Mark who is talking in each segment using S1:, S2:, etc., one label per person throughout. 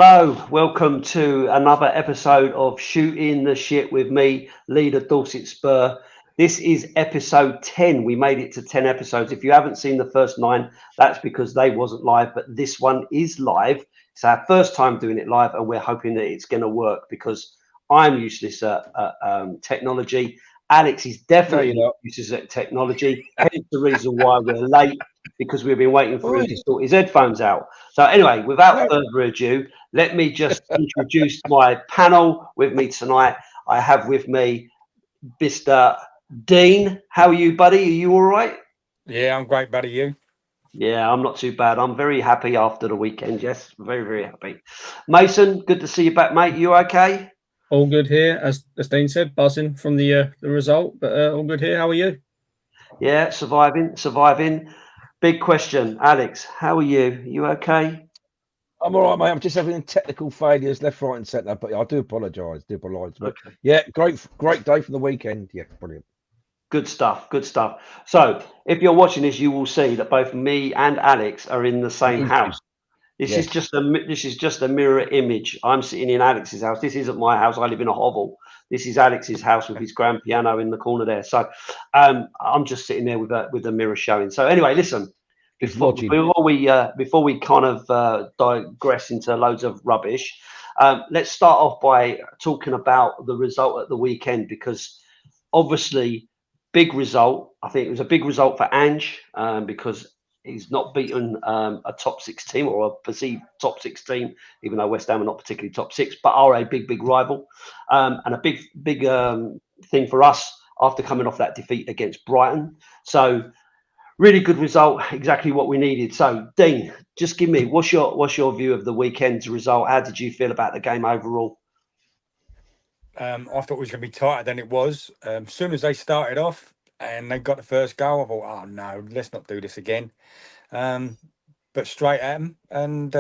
S1: Hello, welcome to another episode of Shooting the Shit with me, leader Dorset Spur. This is episode 10. We made it to 10 episodes. If you haven't seen the first 9, that's because they wasn't live, but this one is live. It's our first time doing it live, and we're hoping that it's going to work because I'm useless at technology. Alex is
S2: No,
S1: definitely
S2: you're not.
S1: useless at technology, hence the reason why we're late, because we've been waiting for him to
S2: Oi,
S1: sort his headphones out. So anyway, without
S2: no.
S1: further ado, let me just introduce my panel with me tonight. I have with me Mr. Dean. How are you, buddy? Are you all right?
S3: Yeah, I'm great, buddy. You?
S1: Yeah, I'm not too bad. I'm very happy after the weekend. Yes, very, very happy. Mason, good to see you back, mate. You okay?
S4: All good here, as Dean said, buzzing from the result, but all good here. How are you?
S1: Yeah, surviving. Big question, Alex. How are you? You okay?
S2: I'm all right, mate. I'm just having technical failures left, right, and centre, but I do apologise. But
S1: Okay.
S2: yeah, great day from the weekend. Yeah, brilliant.
S1: Good stuff. Good stuff. So, if you're watching this, you will see that both me and Alex are in the same house. This is
S2: Yes.
S1: just a mirror image. I'm sitting in Alex's house. This isn't my house. I live in a hovel. This is Alex's house with his grand piano in the corner there. So I'm just sitting there with the mirror showing. So anyway, listen.
S2: He's
S1: Before
S2: watching.
S1: before we kind of digress into loads of rubbish, let's start off by talking about the result at the weekend, because obviously big result. I think it was a big result for Ange because he's not beaten a top 6 team, or a perceived top 6 team, even though West Ham are not particularly top 6, but are a big rival, and a big thing for us after coming off that defeat against Brighton. So really good result, exactly what we needed. So Dean, just give me what's your view of the weekend's result? How did you feel about the game overall?
S3: I thought it was going to be tighter than it was. As soon as they started off and they got the first goal, I thought, oh no, let's not do this again. But straight at them, and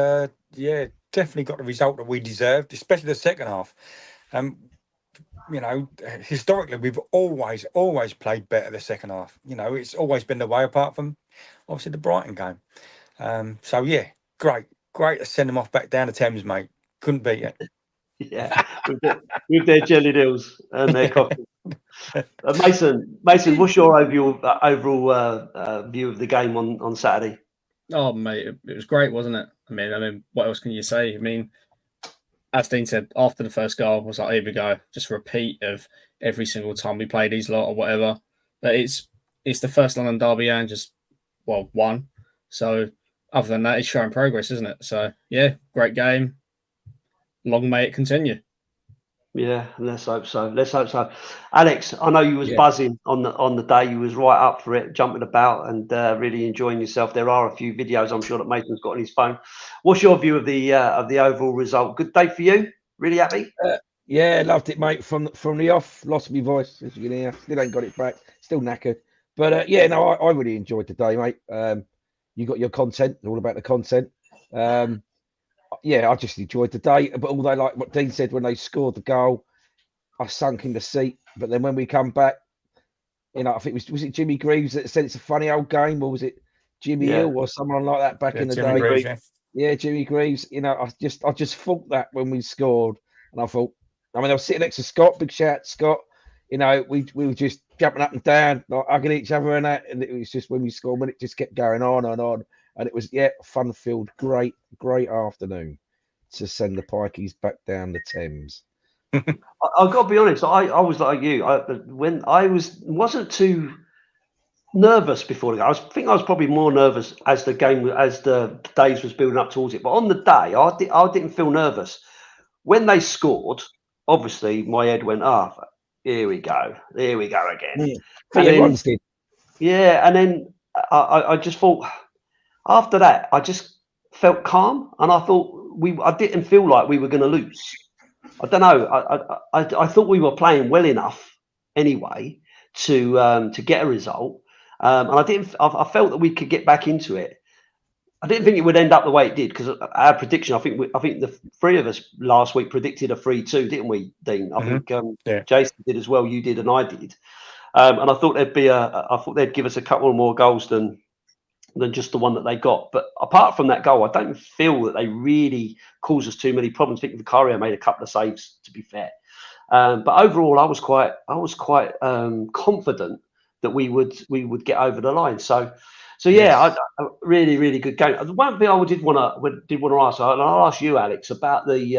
S3: yeah, definitely got the result that we deserved, especially the second half. Historically, we've always played better the second half. It's always been the way, apart from obviously the Brighton game. So yeah, great to send them off back down the Thames, mate. Couldn't beat it.
S1: Yeah, with their jelly deals and their coffee. Mason, what's your overall view of the game on Saturday?
S4: Oh, mate, it was great, wasn't it? I mean, what else can you say? I mean, as Dean said, after the first goal, I was like, here we go, just a repeat of every single time we play these lot or whatever. But it's the first London derby and just won. So other than that, it's showing progress, isn't it? So yeah, great game. Long may it continue.
S1: Yeah, let's hope so. Alex, I know you was buzzing on the day. You was right up for it, jumping about and really enjoying yourself. There are a few videos I'm sure that Mason's got on his phone. What's your view of the overall result? Good day for you? Really happy?
S2: Yeah, loved it, mate. From the off, lost my voice, as you can hear. Still ain't got it back. Still knackered. But yeah, no, I really enjoyed the day, mate. You got your content, all about the content. Yeah, I just enjoyed the day. But although, like what Dean said, when they scored the goal, I sunk in the seat. But then when we come back, I think was it Jimmy Greaves that said it's a funny old game, or was it Jimmy Hill or someone like that back in the
S3: Jimmy
S2: day?
S3: Greaves, yeah.
S2: Yeah, Jimmy Greaves. I just thought that when we scored, and I thought, I was sitting next to Scott. Big shout, Scott. We were just jumping up and down, like hugging each other and that. And it was just when we scored, when it just kept going on and on. And it was fun filled, great afternoon to send the Pikeys back down the Thames.
S1: I've got to be honest. I was like you. When I wasn't too nervous before the game. I think I was probably more nervous as the days was building up towards it. But on the day, I didn't feel nervous. When they scored, obviously my head went up. Here we go again.
S2: Everyone's did.
S1: Yeah, and then I just thought after that, I just felt calm, and I thought I didn't feel like we were going to lose. I don't know. I thought we were playing well enough anyway to get a result, and I felt that we could get back into it. I didn't think it would end up the way it did, because our prediction. I think the three of us last week predicted a 3-2, didn't we, Dean? I think Jason did as well. You did, and I did. And I thought I thought they'd give us a couple more goals than than just the one that they got. But apart from that goal, I don't feel that they really caused us too many problems. I think Vicario made a couple of saves, to be fair. But overall, I was quite confident that we would get over the line. So yeah, a really, really good game. The one thing I did want to ask, and I'll ask you, Alex, about the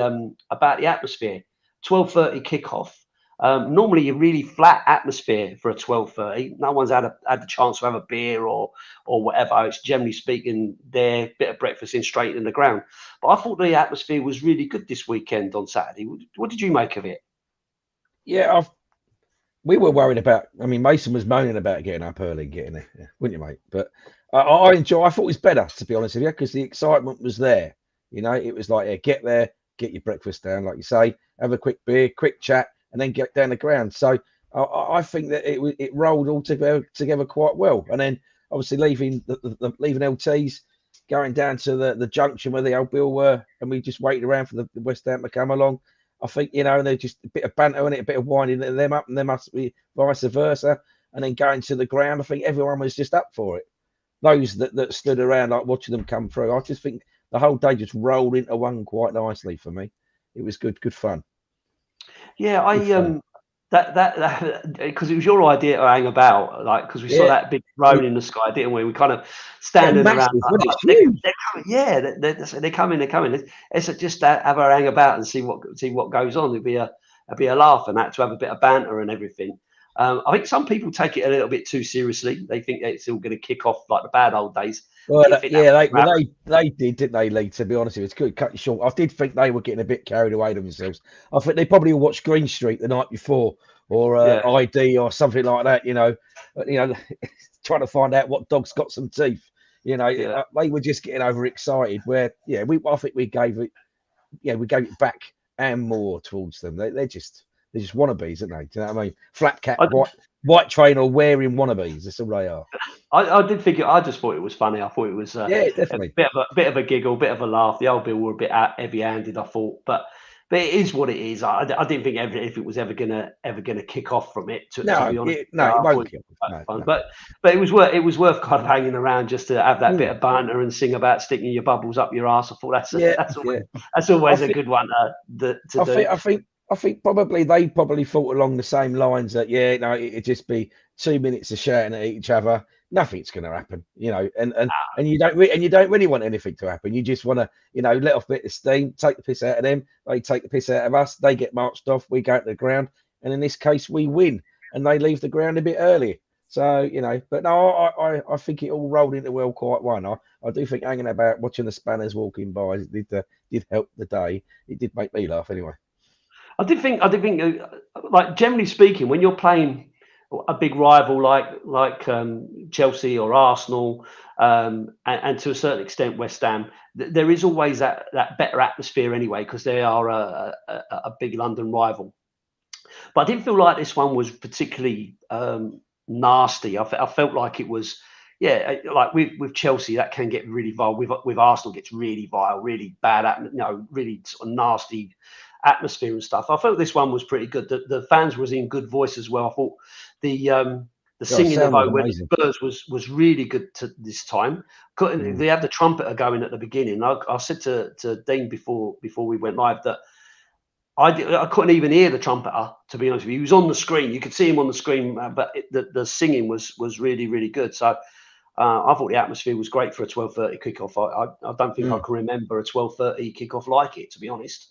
S1: atmosphere. 12:30 kickoff. Normally, a really flat atmosphere for a 12:30. No one's had the chance to have a beer or whatever. It's generally speaking, their bit of breakfast in straight in the ground. But I thought the atmosphere was really good this weekend on Saturday. What did you make of it?
S2: Yeah, we were worried about. I mean, Mason was moaning about getting up early, getting there, wouldn't you, mate? But I thought it was better, to be honest with you, because the excitement was there. You know, it was like, yeah, get there, get your breakfast down, like you say, have a quick beer, quick chat, and then get down the ground. So I think that it rolled all together quite well. And then obviously leaving leaving LTs, going down to the junction where the old Bill were, and we just waited around for the West Ham to come along. I think, you know, and they're just a bit of banter in it, a bit of winding them up, and there must be vice versa. And then going to the ground, I think everyone was just up for it. Those that stood around, like watching them come through, I just think the whole day just rolled into one quite nicely for me. It was good fun.
S1: Yeah, that because it was your idea to hang about, like, because we saw that big drone in the sky, didn't we? We kind of standing around. They're coming, yeah, they're coming. It's just have a hang about and see what goes on. It'd be a laugh and that, to have a bit of banter and everything. I think some people take it a little bit too seriously. They think it's all going to kick off like the bad old days.
S2: Well, they did, didn't they, Lee? To be honest with you, it's good. Cut you short. I did think they were getting a bit carried away themselves. I think they probably watched Green Street the night before, or ID or something like that. You know, trying to find out what dog's got some teeth. You know, they were just getting overexcited. Where I think we gave it back and more towards them. They're just wannabes, aren't they? Do you know what I mean? Flat cap, white trainer wearing wannabes. That's all they are.
S1: I did think I just thought it was funny. I thought it was
S2: definitely
S1: a bit of a giggle, bit of a laugh. The old Bill were a bit heavy-handed, I thought, but it is what it is. I didn't think if it was ever gonna kick off from it. To be honest,
S2: it won't kick off.
S1: No. But it was worth kind of hanging around just to have that bit of banter and sing about sticking your bubbles up your ass. I thought that's always a good one to do.
S2: I think probably they thought along the same lines that it'd just be 2 minutes of shouting at each other. Nothing's going to happen, and you don't really want anything to happen. You just want to, let off a bit of steam, take the piss out of them. They take the piss out of us. They get marched off. We go to the ground, and in this case, we win, and they leave the ground a bit early. So but no, I think it all rolled into well quite one. I do think hanging about watching the Spanners walking by did help the day. It did make me laugh anyway.
S1: I did think, like, generally speaking, when you're playing a big rival like Chelsea or Arsenal, and to a certain extent West Ham, there is always that better atmosphere anyway, because they are a big London rival. But I didn't feel like this one was particularly nasty. I felt like it was, like with Chelsea, that can get really vile. With Arsenal, gets really vile, really bad, really sort of nasty atmosphere and stuff. I felt this one was pretty good. The fans was in good voice as well. I thought the singing of when Spurs was really good to this time. They had the trumpeter going at the beginning. I said to Dean before we went live that I couldn't even hear the trumpeter, to be honest with you. He was on the screen. You could see him on the screen, but the singing was really, really good. So I thought the atmosphere was great for a 12:30 kickoff. I don't think I can remember a 12:30 kickoff like it, to be honest.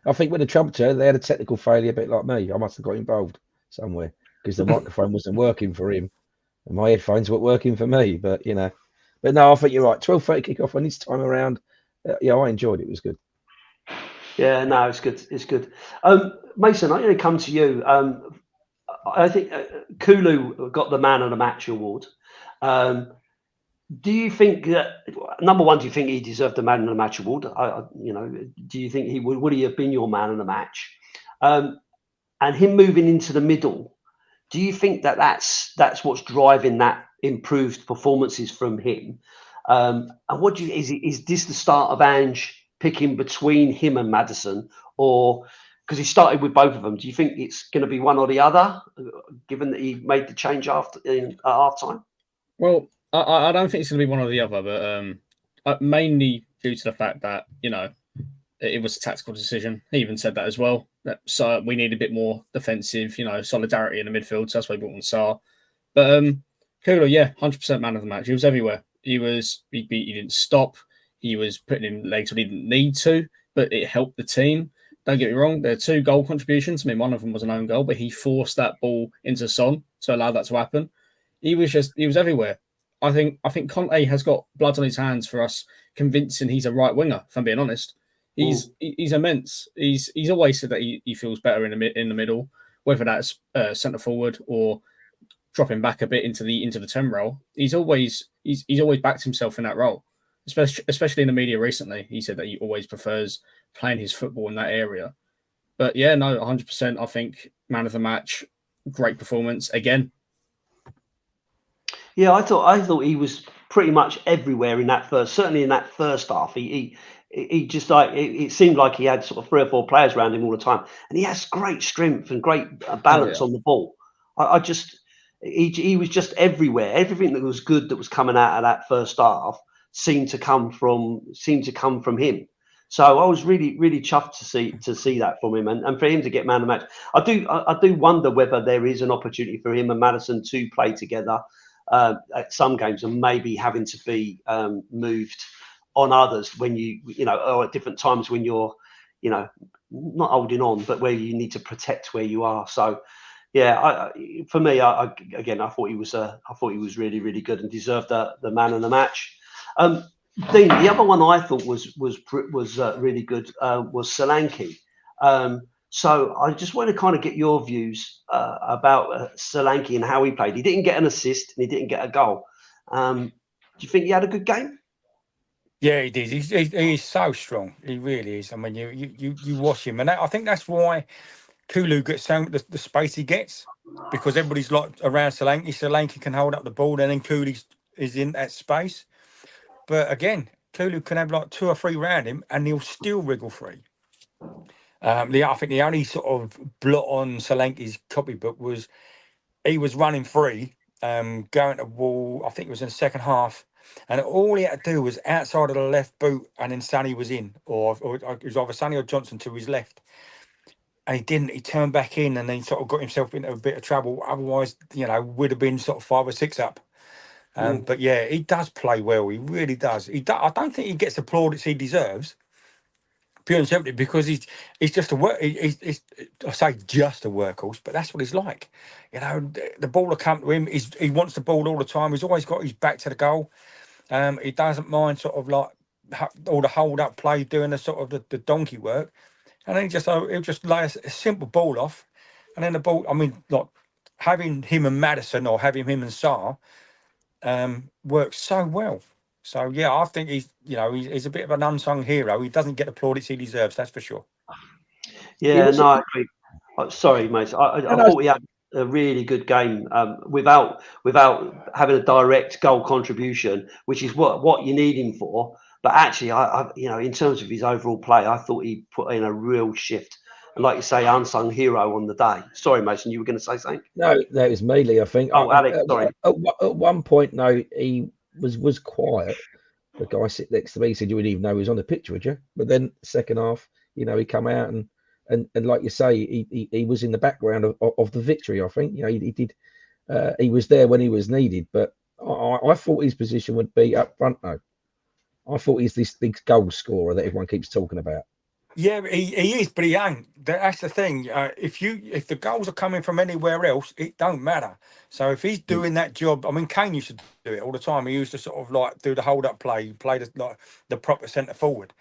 S2: I think with the trumpeter, they had a technical failure, a bit like me. I must have got involved somewhere because the microphone wasn't working for him, and my headphones weren't working for me. But but no, I think you're right. 12:30 kickoff, and this time around, I enjoyed it. It was good.
S1: Yeah, no, it's good. It's good. Mason, I'm going to come to you. I think Kulu got the Man of the Match award. Do you think that, number one, do you think he deserved the Man of the Match award? Do you think he would he have been your Man of the Match? And him moving into the middle, do you think that's what's driving that improved performances from him? And what do you is this the start of Ange picking between him and Maddison, or because he started with both of them? Do you think it's going to be one or the other, given that he made the change at half time?
S4: Well, I don't think it's going to be one or the other, but mainly due to the fact that it was a tactical decision. He even said that as well. So we need a bit more defensive, solidarity in the midfield. So that's why he brought on Sarr. But Kula, yeah, 100% man of the match. He was everywhere. He didn't stop. He was putting in legs when he didn't need to, but it helped the team. Don't get me wrong. There are 2 goal contributions. I mean, one of them was an own goal, but he forced that ball into Son to allow that to happen. He was everywhere. I think Conte has got blood on his hands for us convincing he's a right winger. If I'm being honest, he's immense. He's always said that he feels better in the middle, whether that's centre forward or dropping back a bit into the 10 role. He's always backed himself in that role, especially in the media recently. He said that he always prefers playing his football in that area. But yeah, no, 100%. I think man of the match, great performance again.
S1: Yeah, I thought he was pretty much everywhere in that certainly in that first half. He just like it seemed like he had sort of 3 or 4 players around him all the time, and he has great strength and great balance on the ball. I just he was just everywhere. Everything that was good that was coming out of that first half seemed to come from him. So I was really chuffed to see that from him, and for him to get man of the match. I do wonder whether there is an opportunity for him and Maddison to play together at some games, and maybe having to be moved on others when or at different times when you're not holding on, but where you need to protect where you are. So yeah, for me, again, I thought he was really good and deserved the man of the match. Dean, the other one I thought was really good was Solanke. So I just want to kind of get your views about Solanke and how he played. He didn't get an assist and he didn't get a goal. Do you think he had a good game?
S3: Yeah, he did. He's so strong. He really is. I mean, you watch him, and I think that's why Kulu gets the space he gets, because everybody's like around Solanke. Solanke can hold up the ball, and then Kulu is in that space. But again, Kulu can have like 2 or 3 round him, and he'll still wriggle free. I think the only sort of blot on Solanke's copybook was he was running free, going to wall. I think it was in the second half, and all he had to do was outside of the left boot, and then Sonny was in, or it was either Sonny or Johnson to his left. And he didn't. He turned back in, and then sort of got himself into a bit of trouble. Otherwise, would have been sort of 5 or 6 up. But yeah, he does play well. He really does. I don't think he gets the plaudits he deserves, pure and simply because he's just a work. I say just a workhorse, but that's what he's like. The ball will come to him. He wants the ball all the time. He's always got his back to the goal. He doesn't mind sort of like all the hold up play, doing the sort of the donkey work, and then he'll just lay a simple ball off, and then the ball. I mean, like having him and Maddison or having him and Sarr works so well. So yeah, I think he's a bit of an unsung hero. He doesn't get the plaudits he deserves, that's for sure.
S1: Yeah, no, I agree. Sorry, mate. I thought he had a really good game without having a direct goal contribution, which is what you need him for. But actually, in terms of his overall play, I thought he put in a real shift. And like you say, unsung hero on the day. Sorry, Mason, you were going to say something?
S2: No, that was Mealy, I think.
S1: Oh, Alex, sorry.
S2: At one point, no, he was quiet. The guy sitting next to me said you wouldn't even know he was on the pitch, would you? But then second half, he come out and like you say, he was in the background of the victory. I think he did. He was there when he was needed, but I thought his position would be up front. Though I thought he's this big goal scorer that everyone keeps talking about.
S3: Yeah, he is, but he ain't. That's the thing. If the goals are coming from anywhere else, it don't matter. So if he's doing that job, I mean, Kane used to do it all the time. He used to sort of like do the hold up play, play the proper centre forward,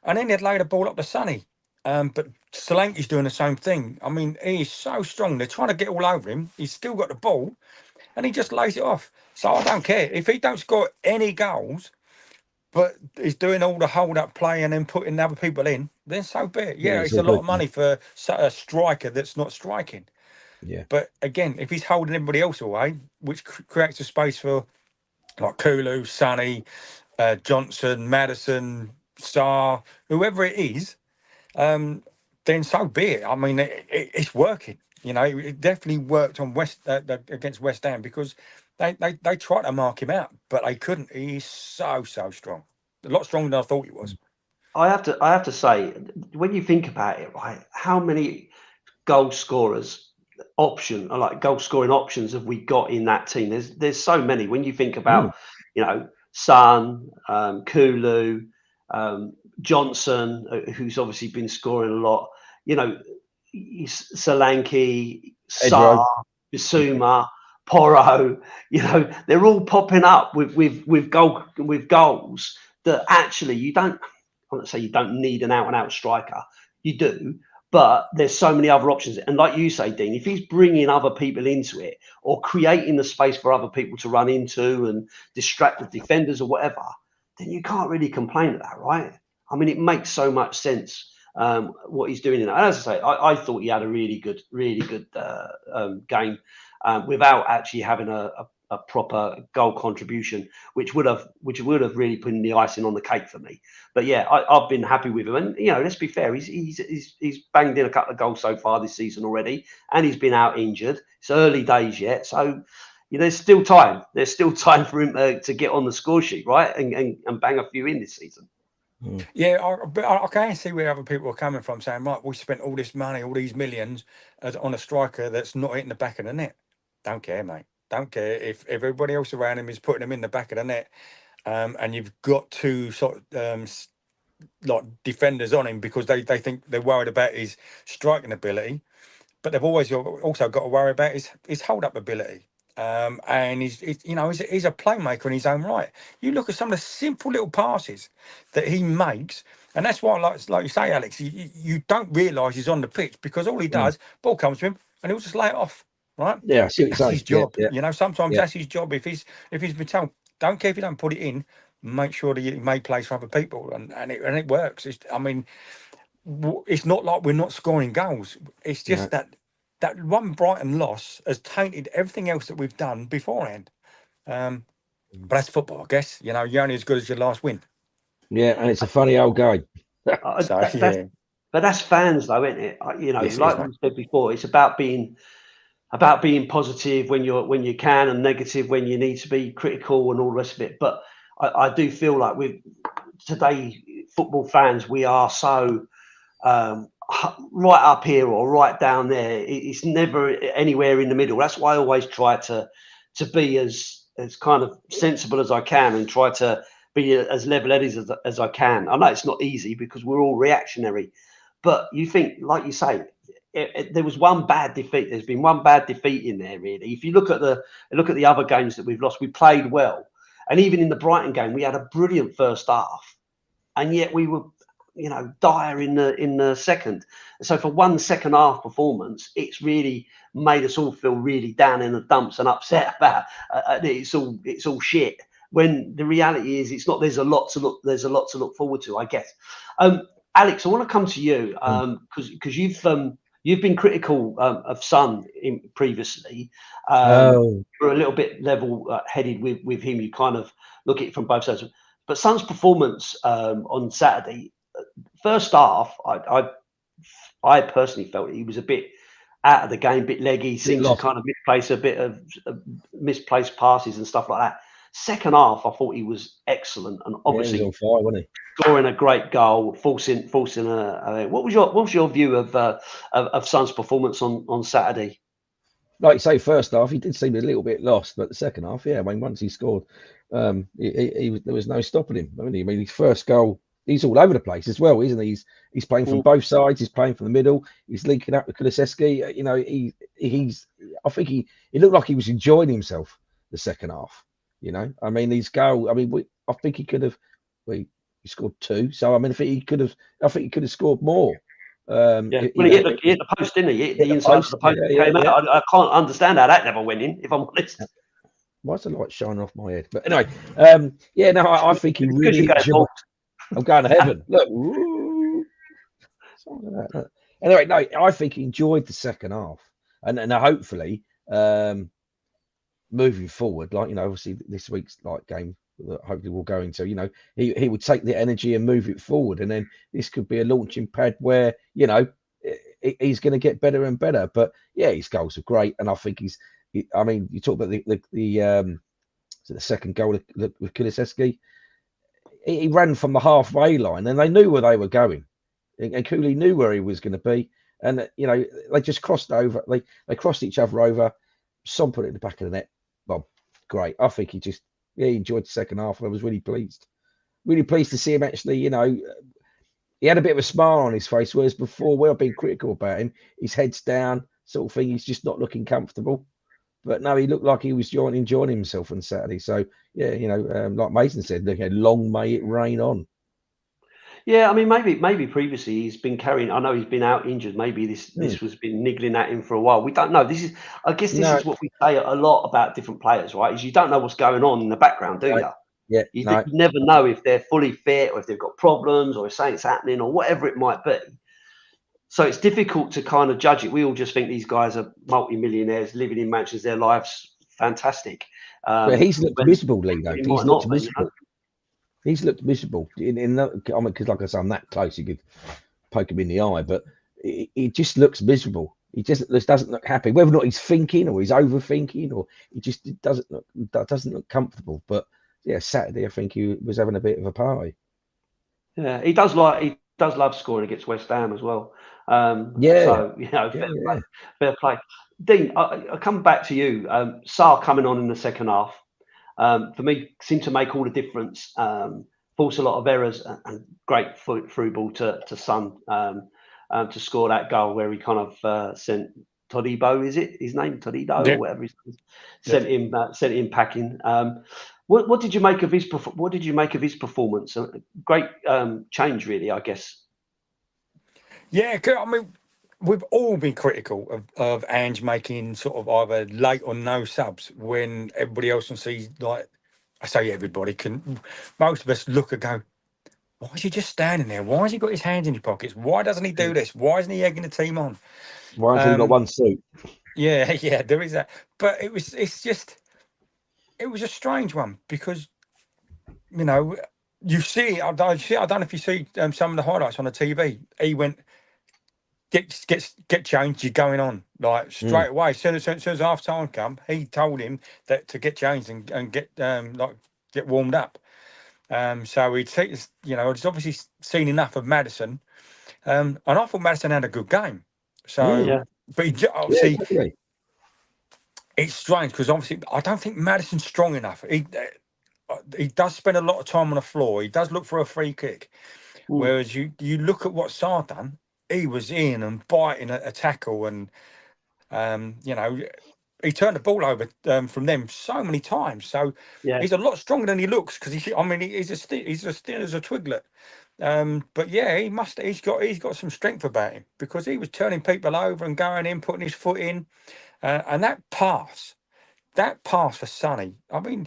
S3: and then he'd lay the ball up to Sonny. But Solanke's doing the same thing. I mean, he is so strong. They're trying to get all over him. He's still got the ball, and he just lays it off. So I don't care if he don't score any goals, but he's doing all the hold up play and then putting other people in, then so be it. Yeah, it's a lot of money for a striker that's not striking.
S2: Yeah.
S3: But again, if he's holding everybody else away, which creates a space for like Kulu, Sonny, Johnson, Maddison, Sarr, whoever it is, then so be it. I mean, it's working. It definitely worked on against West Ham because They tried to mark him out, but they couldn't. He's so strong, a lot stronger than I thought he was.
S1: I have to say, when you think about it, right, how many goal scorers goal scoring options have we got in that team? There's so many. When you think about, Son, Kulu, Johnson, who's obviously been scoring a lot, Solanke, Sarr, Bissouma, Porro, they're all popping up with goals that actually you don't. I wouldn't say you don't need an out-and-out striker. You do, but there's so many other options. And like you say, Dean, if he's bringing other people into it or creating the space for other people to run into and distract the defenders or whatever, then you can't really complain at that, right? I mean, it makes so much sense what he's doing. And as I say, I thought he had a really good game without actually having a proper goal contribution, which would have really put the icing on the cake for me. But yeah, I've been happy with him, and let's be fair, he's banged in a couple of goals so far this season already, and he's been out injured. It's early days yet, so there's still time. There's still time for him to get on the score sheet, right, and bang a few in this season.
S3: Yeah, I can see where other people are coming from, saying, right, we spent all this money, all these millions on a striker that's not hitting the back of the net. Don't care, mate. Don't care if everybody else around him is putting him in the back of the net, and you've got two sort of like defenders on him because they think they're worried about his striking ability, but they've also got to worry about his hold up ability. And he's a playmaker in his own right. You look at some of the simple little passes that he makes, and that's why, like you say, Alex, you don't realise he's on the pitch because all he does, ball comes to him, and he'll just lay it off. Right?
S2: Yeah, I see what you're saying.
S3: His job.
S2: Yeah.
S3: Sometimes that's his job. If he's been told, don't care if you don't put it in, make sure that you make plays for other people, and it works. It's not like we're not scoring goals. It's just that one Brighton loss has tainted everything else that we've done beforehand. But that's football, I guess. You're only as good as your last win.
S2: Yeah, and it's a funny old game.
S1: But that's fans, though, isn't it? Like we said before, it's about being positive when you can and negative when you need to be critical and all the rest of it. But I do feel like with today football fans, we are so right up here or right down there. It's never anywhere in the middle. That's why I always try to be as kind of sensible as I can and try to be as level-headed as I can. I know it's not easy because we're all reactionary, but you think, like you say, there was one bad defeat. There's been one bad defeat in there, really. If you look at the other games that we've lost, we played well, and even in the Brighton game, we had a brilliant first half, and yet we were, dire in the second. So for one second half performance, it's really made us all feel really down in the dumps and upset about it's all shit. When the reality is, it's not. There's a lot to look forward to, I guess. Alex, I want to come to you because you've been critical of Son previously. You're a little bit level-headed with him. You kind of look at it from both sides. But Son's performance on Saturday, first half, I personally felt he was a bit out of the game, a bit leggy, seemed to kind of misplace a bit of misplaced passes and stuff like that. Second half, I thought he was excellent, and obviously
S2: he was on fire, wasn't he?
S1: Scoring a great goal, forcing a. What was your view of Son's performance on Saturday?
S2: Like you say, first half he did seem a little bit lost, but the second half, once he scored, there was no stopping him. I mean, his first goal, he's all over the place as well, isn't he? He's playing from both sides. He's playing from the middle. He's linking up with Kulusevski. I think he looked like he was enjoying himself the second half. I mean, his goal. I mean, I think he could have. He scored 2. So I mean, I think he could have scored more.
S1: He hit the post, didn't he? Hit the inside of the post. Came out. I can't understand how that never went in, if I'm honest.
S2: Why's the light shining off my head? But anyway, I think he really enjoyed. I'm going to heaven. Look. Anyway, no, I think he enjoyed the second half, and hopefully, moving forward, obviously this week's game that hopefully we'll go into, he would take the energy and move it forward, and then this could be a launching pad where he's going to get better and better. But his goals are great, and I think I mean, you talk about the second goal with Kulusevski. He ran from the halfway line, and they knew where they were going, and Cooley knew where he was going to be, and they just crossed over. They crossed each other over. Son put it in the back of the net. Bob, great. I think he enjoyed the second half. I was really pleased to see him actually. He had a bit of a smile on his face, whereas before, where I've been critical about him, his head's down, sort of thing. He's just not looking comfortable. But no, he looked like he was enjoying himself on Saturday. So yeah, like Mason said, long may it rain on.
S1: Yeah, I mean, maybe previously he's been carrying. I know he's been out injured. Maybe this was been niggling at him for a while. We don't know. I guess this is what we say a lot about different players, right? Is you don't know what's going on in the background, do you?
S2: Yeah,
S1: you never know if they're fully fit or if they've got problems or if something's happening or whatever it might be. So it's difficult to kind of judge it. We all just think these guys are multi-millionaires living in mansions, their lives fantastic.
S2: But he's looked miserable, Lee, though. He's looked miserable. He's looked miserable. Because like I said, I'm that close, you could poke him in the eye, but he just looks miserable. He just doesn't look happy. Whether or not he's thinking or he's overthinking, or he just doesn't look comfortable. But yeah, Saturday I think he was having a bit of a party.
S1: Yeah, he does love scoring against West Ham as well. So fair play. Dean, I come back to you. Sarr coming on in the second half. For me, seemed to make all the difference. Forced a lot of errors and great through ball to Son to score that goal where he kind of sent Todibo, is it his name, Todibo or whatever he's sent him packing. What did you make of his performance? Great change, really, I guess.
S3: Yeah, I mean, we've all been critical of Ange making sort of either late or no subs when everybody else can see, like, I say everybody can, most of us look and go, why is he just standing there? Why has he got his hands in his pockets? Why doesn't he do this? Why isn't he egging the team on?
S2: Why hasn't he got one suit?
S3: Yeah, there is that. But it was just a strange one because, you see, I don't know if you see some of the highlights on the TV. He went, get changed, you're going on, like straight away. As soon as half time come, he told him that to get changed and get get warmed up. So he's obviously seen enough of Maddison, and I thought Maddison had a good game. So, but he obviously it's strange because obviously I don't think Maddison's strong enough. He does spend a lot of time on the floor. He does look for a free kick, whereas you look at what Sarr done. He was in and biting a tackle, and he turned the ball over from them so many times. So he's a lot stronger than he looks because he's as thin as a twiglet. But yeah, he's got some strength about him because he was turning people over and going in, putting his foot in, and that pass for Sonny. I mean,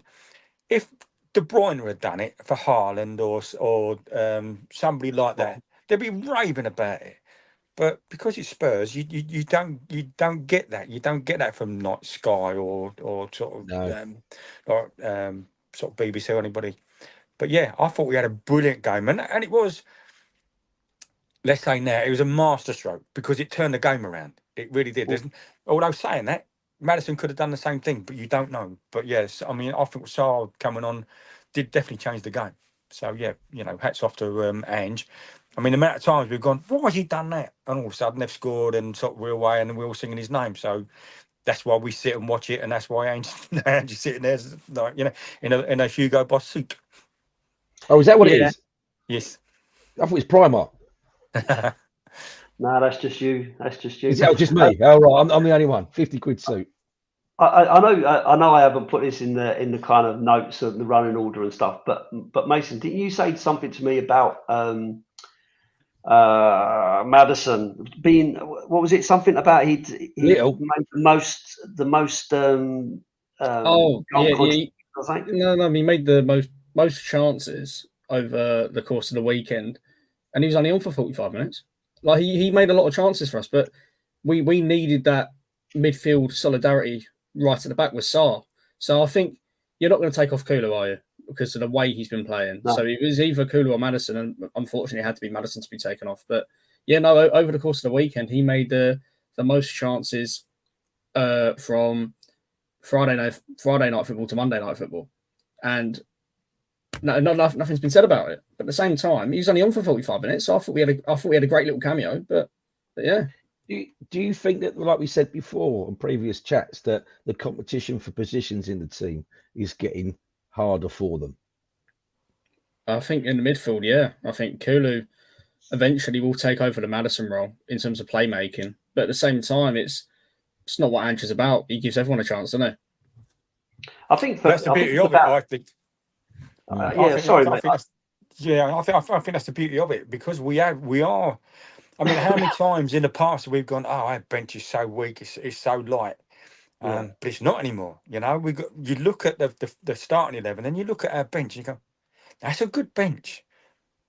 S3: if De Bruyne had done it for Haaland or somebody like that, they'd be raving about it. But because it's Spurs, you don't get that. You don't get that from not Sky or sort of sort of BBC or anybody. But yeah, I thought we had a brilliant game, and it was, let's say now, it was a masterstroke because it turned the game around. It really did. Although saying that, Maddison could have done the same thing, but you don't know. But yes, I mean, I think Sarr coming on did definitely change the game. So yeah, hats off to Ange. I mean, the amount of times we've gone, why has he done that? And all of a sudden they've scored and sort of real way, and we're all singing his name. So that's why we sit and watch it, and that's why Ange is sitting there, like, in a Hugo Boss suit.
S2: Oh, is that what it is?
S3: Yes.
S2: I thought it was Primark.
S1: No, that's just you.
S2: Is that just me? Oh, right. I'm the only one. 50 quid suit.
S1: I know I haven't put this in the kind of notes of the running order and stuff, but Mason, didn't you say something to me about Maddison being, what was it? Something about he made the most
S4: he made the most chances over the course of the weekend, and he was only on for 45 minutes. Like he made a lot of chances for us, but we needed that midfield solidarity right at the back with Sarr. So I think you're not going to take off Kulu, are you? Because of the way he's been playing. No. So it was either Kulu or Maddison, and unfortunately it had to be Maddison to be taken off. But yeah, no, over the course of the weekend, he made the most chances from Friday night football to Monday night football, and nothing's been said about it. But at the same time, he was only on for 45 minutes, so I thought we had a great little cameo. But yeah.
S2: Do you think that, like we said before on previous chats, that the competition for positions in the team is getting harder for them?
S4: I think in the midfield, yeah. I think Kulu eventually will take over the Maddison role in terms of playmaking. But at the same time, it's not what Ange is about. He gives everyone a chance, doesn't he?
S1: I think
S3: that's the beauty of it. I think.
S1: I
S3: think that's the beauty of it, because we are. I mean, how many times in the past we've gone, oh, our bench is so weak, it's so light. But it's not anymore. You know, you look at the starting 11, and you look at our bench, and you go, that's a good bench.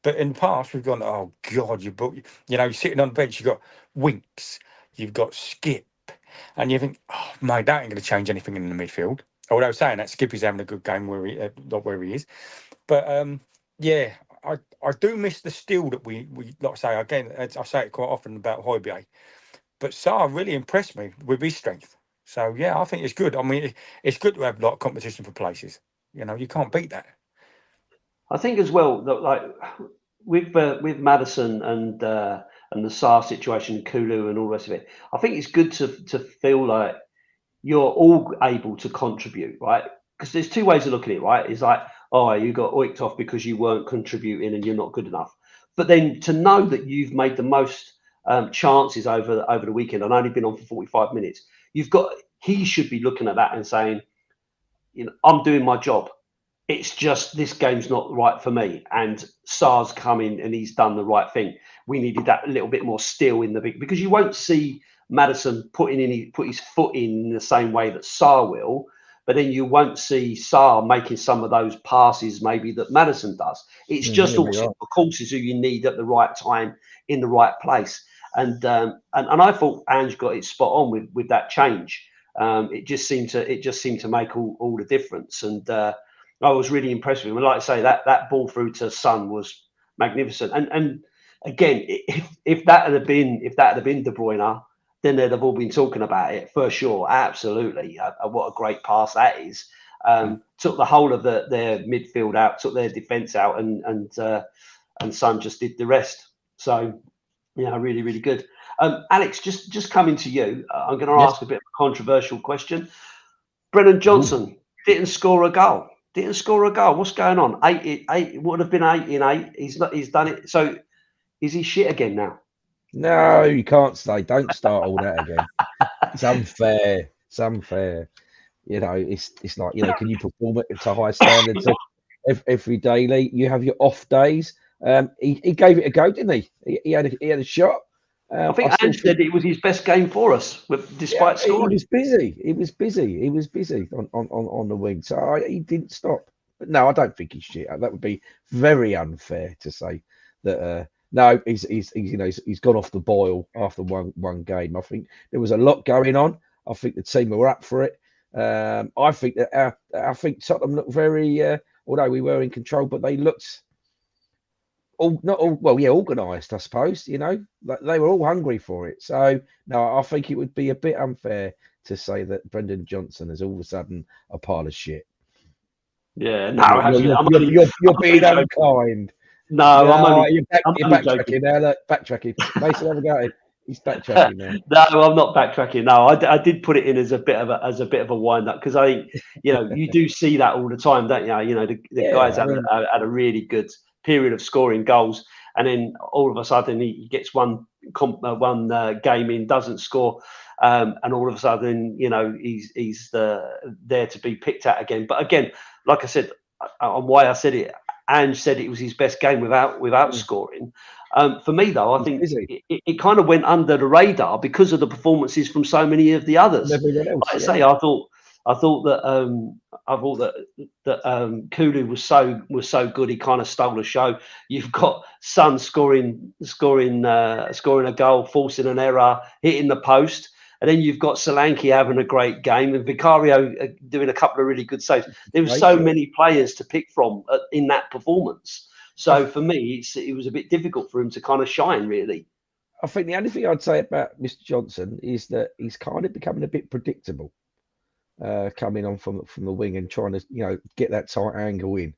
S3: But in the past, we've gone, oh God, you're sitting on the bench, you've got Winks, you've got Skip, and you think, oh mate, that ain't going to change anything in the midfield. Although saying that, Skip is having a good game not where he is. But I do miss the steel that we like I say again. I say it quite often about Højbjerg, but Sarr really impressed me with his strength. So yeah, I think it's good. I mean, it's good to have a lot of competition for places. You know, you can't beat that.
S1: I think as well that like with Maddison and the Sarr situation, Kulu and all the rest of it, I think it's good to feel like you're all able to contribute, right? Because there's two ways of looking at it, right? It's like, oh, you got oiked off because you weren't contributing and you're not good enough. But then to know that you've made the most chances over the weekend and only been on for 45 minutes, he should be looking at that and saying, I'm doing my job. It's just this game's not right for me. And Sarr's come in and he's done the right thing. We needed that little bit more steel in the big, because you won't see Maddison put his foot in the same way that Sarr will, but then you won't see Sarr making some of those passes maybe that Maddison does. It's just all simple courses who you need at the right time in the right place. And I thought Ange got it spot on with that change. It just seemed to make all the difference. And I was really impressed with him. And like I say, that ball through to Son was magnificent. And again, if that had been De Bruyne, then they'd have all been talking about it for sure. Absolutely, what a great pass that is. Took the whole of their midfield out, took their defence out, and Son just did the rest. So yeah, really, really good. Alex, just coming to you, I'm going to ask a bit of a controversial question. Brennan Johnson didn't score a goal. What's going on? Eight would have been 8 in 8. He's done it. So is he shit again now?
S2: No, you can't say. Don't start all that again. It's unfair. You know, it's like, can you perform it to high standards every daily? You have your off days. He gave it a go, didn't he? He had a shot.
S1: I think Ange said it was his best game for us, despite scoring.
S2: He was busy on the wing, so he didn't stop. But no, I don't think he's shit. That would be very unfair to say that. No, he's gone off the boil after one game. I think there was a lot going on. I think the team were up for it. I think that Tottenham looked very, although we were in control, but they looked organised, I suppose. They were all hungry for it. So no, I think it would be a bit unfair to say that Brendan Johnson is all of a sudden a pile of shit.
S1: Yeah, no,
S2: you're being unkind.
S1: No,
S2: you're backtracking now. Look, backtracking. Mason, have a go. He's backtracking now.
S1: No, I'm not backtracking. No, I did put it in as a bit of a wind up, because I think you do see that all the time, don't you? The guys had a really good period of scoring goals, and then all of a sudden he gets one game in, doesn't score, and all of a sudden he's there to be picked at again. But again, like I said, on why I said it, Ange said it was his best game without scoring. For me, though, I think it kind of went under the radar because of the performances from so many of the others. Like I say, I thought that Kulu was so good. He kind of stole the show. You've got Son scoring a goal, forcing an error, hitting the post. And then you've got Solanke having a great game and Vicario doing a couple of really good saves. There were so many players to pick from in that performance. So for me, it was a bit difficult for him to kind of shine, really.
S2: I think the only thing I'd say about Mr. Johnson is that he's kind of becoming a bit predictable. coming on from the wing and trying to get that tight angle in.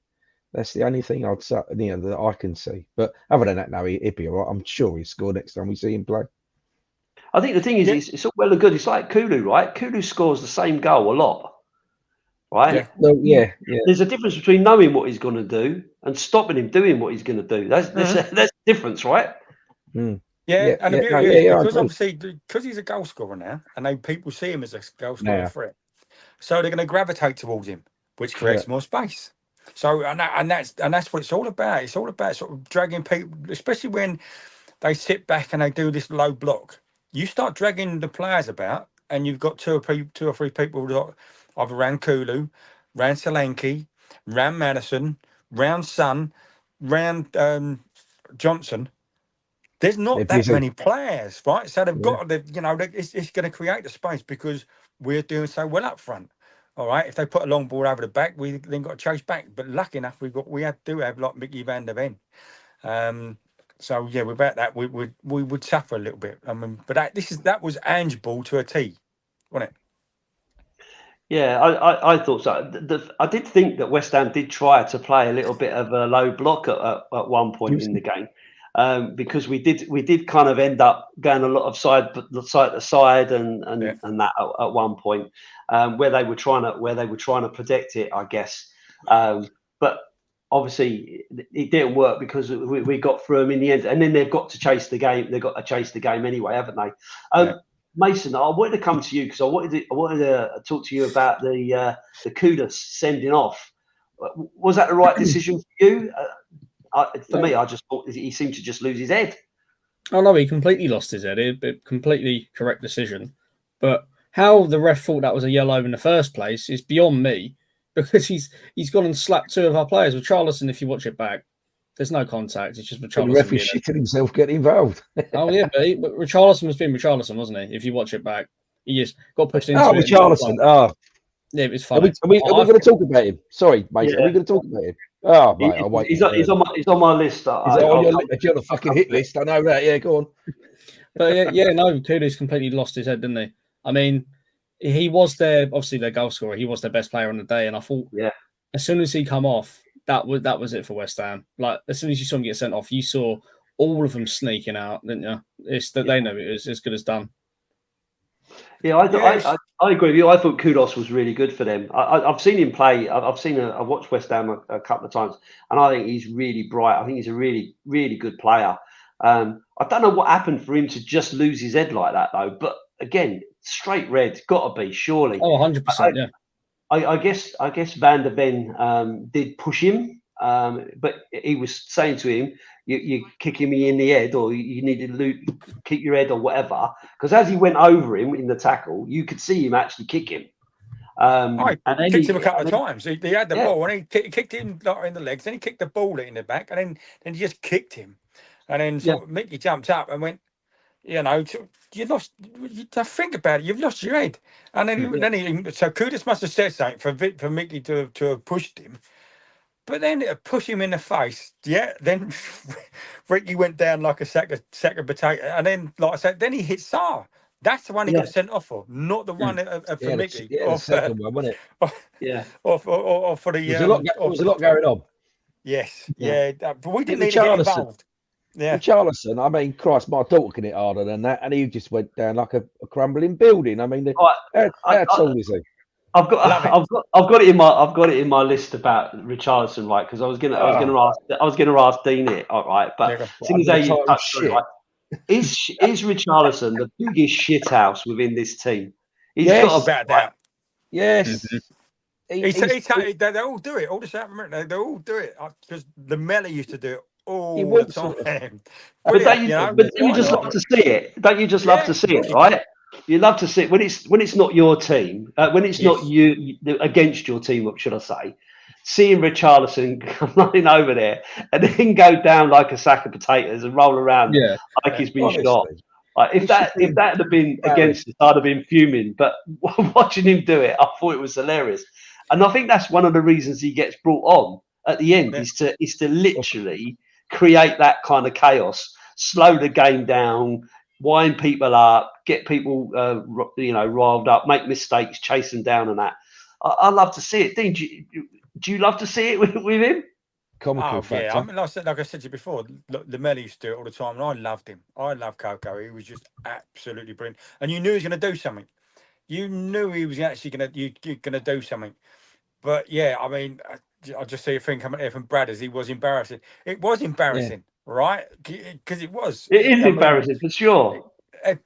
S2: That's the only thing I'd say, that I can see. But other than that, no, he'd be all right. I'm sure he'll score next time we see him play.
S1: I think the thing is, it's all well and good. It's like Kulu, right? Kulu scores the same goal a lot, right?
S3: Yeah.
S2: Well, yeah.
S1: There's a difference between knowing what he's going to do and stopping him doing what he's going to do. That's the difference, right?
S2: Mm.
S3: Yeah, and the beauty is because obviously because he's a goal scorer now, and people see him as a goal scorer threat, so they're going to gravitate towards him, which creates more space. So and that's what it's all about. It's all about sort of dragging people, especially when they sit back and they do this low block. You start dragging the players about, and you've got two or three people that either ran Kulu, ran Solanke, ran Madison, ran Son, ran Johnson. There's not that many players, right? So they've got, it's going to create the space because we're doing so well up front. All right. If they put a long ball over the back, we then got to chase back. But lucky enough, we do have like Mickey van der Ven. So yeah, without that, we would suffer a little bit. I mean, but that was Ange ball to a T, wasn't it?
S1: Yeah, I thought so. I did think that West Ham did try to play a little bit of a low block at one point in the game, because we did kind of end up going a lot of side to side and that at one point, where they were trying to protect it, I guess. But obviously it didn't work because we got through them in the end, and then they've got to chase the game. They've got to chase the game anyway, haven't they? Mason, I wanted to come to you because I wanted to talk to you about the Kudus sending off. Was that the right decision for you? For me, I just thought he seemed to just lose his head.
S4: Oh no, he completely lost his head. It completely correct decision. But how the ref thought that was a yellow in the first place is beyond me, because he's gone and slapped two of our players. With Charlison, if you watch it back, there's no contact. It's just Richarlison.
S2: The ref is shitting himself getting involved.
S4: Oh yeah, but Richarlison was being Richarlison, wasn't he? If you watch it back, he just got pushed into it.
S2: Richarlison. Oh,
S4: yeah, it's funny.
S2: Are we going to talk about him? Sorry, mate. Yeah. Are we going to talk about him? Oh, mate, I'll wait.
S1: He's on my list.
S2: If you're on the fucking hit list, I know that. Yeah, go on.
S4: But no, Kudus completely lost his head, didn't he? I mean, he was obviously their goal scorer. He was their best player on the day, and I thought, as soon as he come off, that was it for West Ham. Like, as soon as you saw him get sent off, you saw all of them sneaking out, didn't you? It's that they know it was as good as done.
S1: Yeah, I agree with you. I thought Kudus was really good for them. I've seen him play. I've watched West Ham a couple of times, and I think he's really bright. I think he's a really, really good player. I don't know what happened for him to just lose his head like that, though. But again, straight red, got to be, surely.
S4: Oh, 100%, yeah.
S1: I guess Van der Ven did push him, but he was saying to him, "You're kicking me in the head, or you need to kick your head, or whatever." Because as he went over him in the tackle, you could see him actually kick him.
S3: And then kicked him a couple of times. He had the ball, and he kicked him in the legs. Then he kicked the ball in the back, and then he just kicked him. And then sort of Mickey jumped up and went, you lost. Think about it. You've lost your head. And then so Kudus must have said something for Mickey to have pushed him. But then to push him in the face, then Ricky went down like a sack of potato. And then, like I said, then he hit Sarr. That's the one he got sent off for, not the one for Mickey.
S2: The second one, wasn't
S1: it?
S3: Or for the.
S2: There was a lot going on.
S3: Yes, but we didn't need to get involved. Yeah,
S2: Richarlison, I mean, Christ, my daughter can hit harder than that, and he just went down like a crumbling building. I mean, how tall is he?
S1: I've got it in my list about Richarlison, right? Because I was gonna ask Dean it, all right? But seeing as how you touched on it, right, is Richarlison the biggest shithouse within this team? He's got about that.
S2: Yes.
S3: Mm-hmm. They all do it. All the South Americans, they all do it because the Melly used to do it all the time.
S1: But you just love to see it. Don't you just love to see it, right? You love to see it when it's not your team, when it's not you against your team. What should I say? Seeing Richarlison come running over there and then go down like a sack of potatoes and roll around like he's been shot. Like, if that had been against us, I'd have been fuming. But watching him do it, I thought it was hilarious. And I think that's one of the reasons he gets brought on at the end is to literally create that kind of chaos, slow the game down, wind people up, get people, riled up, make mistakes, chase them down, and that. I love to see it. Dean, do you love to see it with him?
S2: Comical
S3: Oh
S2: factor.
S3: yeah, I mean, like I said to you before, look, Lamella used to do it all the time, and I loved him. I love Coco. He was just absolutely brilliant, and you knew he was going to do something. You knew he was actually going to do something. But yeah, I mean, I just see a thing coming here from Brad as he was embarrassing. It was embarrassing, right? Because it was.
S1: It is
S3: I mean,
S1: embarrassing for sure.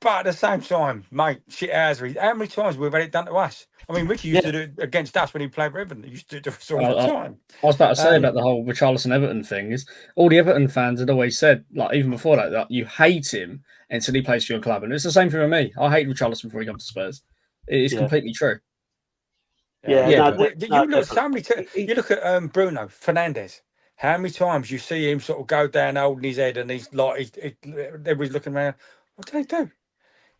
S3: but at the same time, mate, shit has. How many times we've had it done to us? I mean, Richie used to do it against us when he played for Everton. He used to do it to us all the time.
S4: I was about to say about the whole Richarlison Everton thing is all the Everton fans had always said, like even before that you hate him until he plays for your club, and it's the same thing with me. I hate Richarlison before he comes to Spurs. It is completely true.
S1: You
S3: look at Bruno Fernandes. How many times you see him sort of go down, holding his head, and he's like, everybody's looking around. What do they do?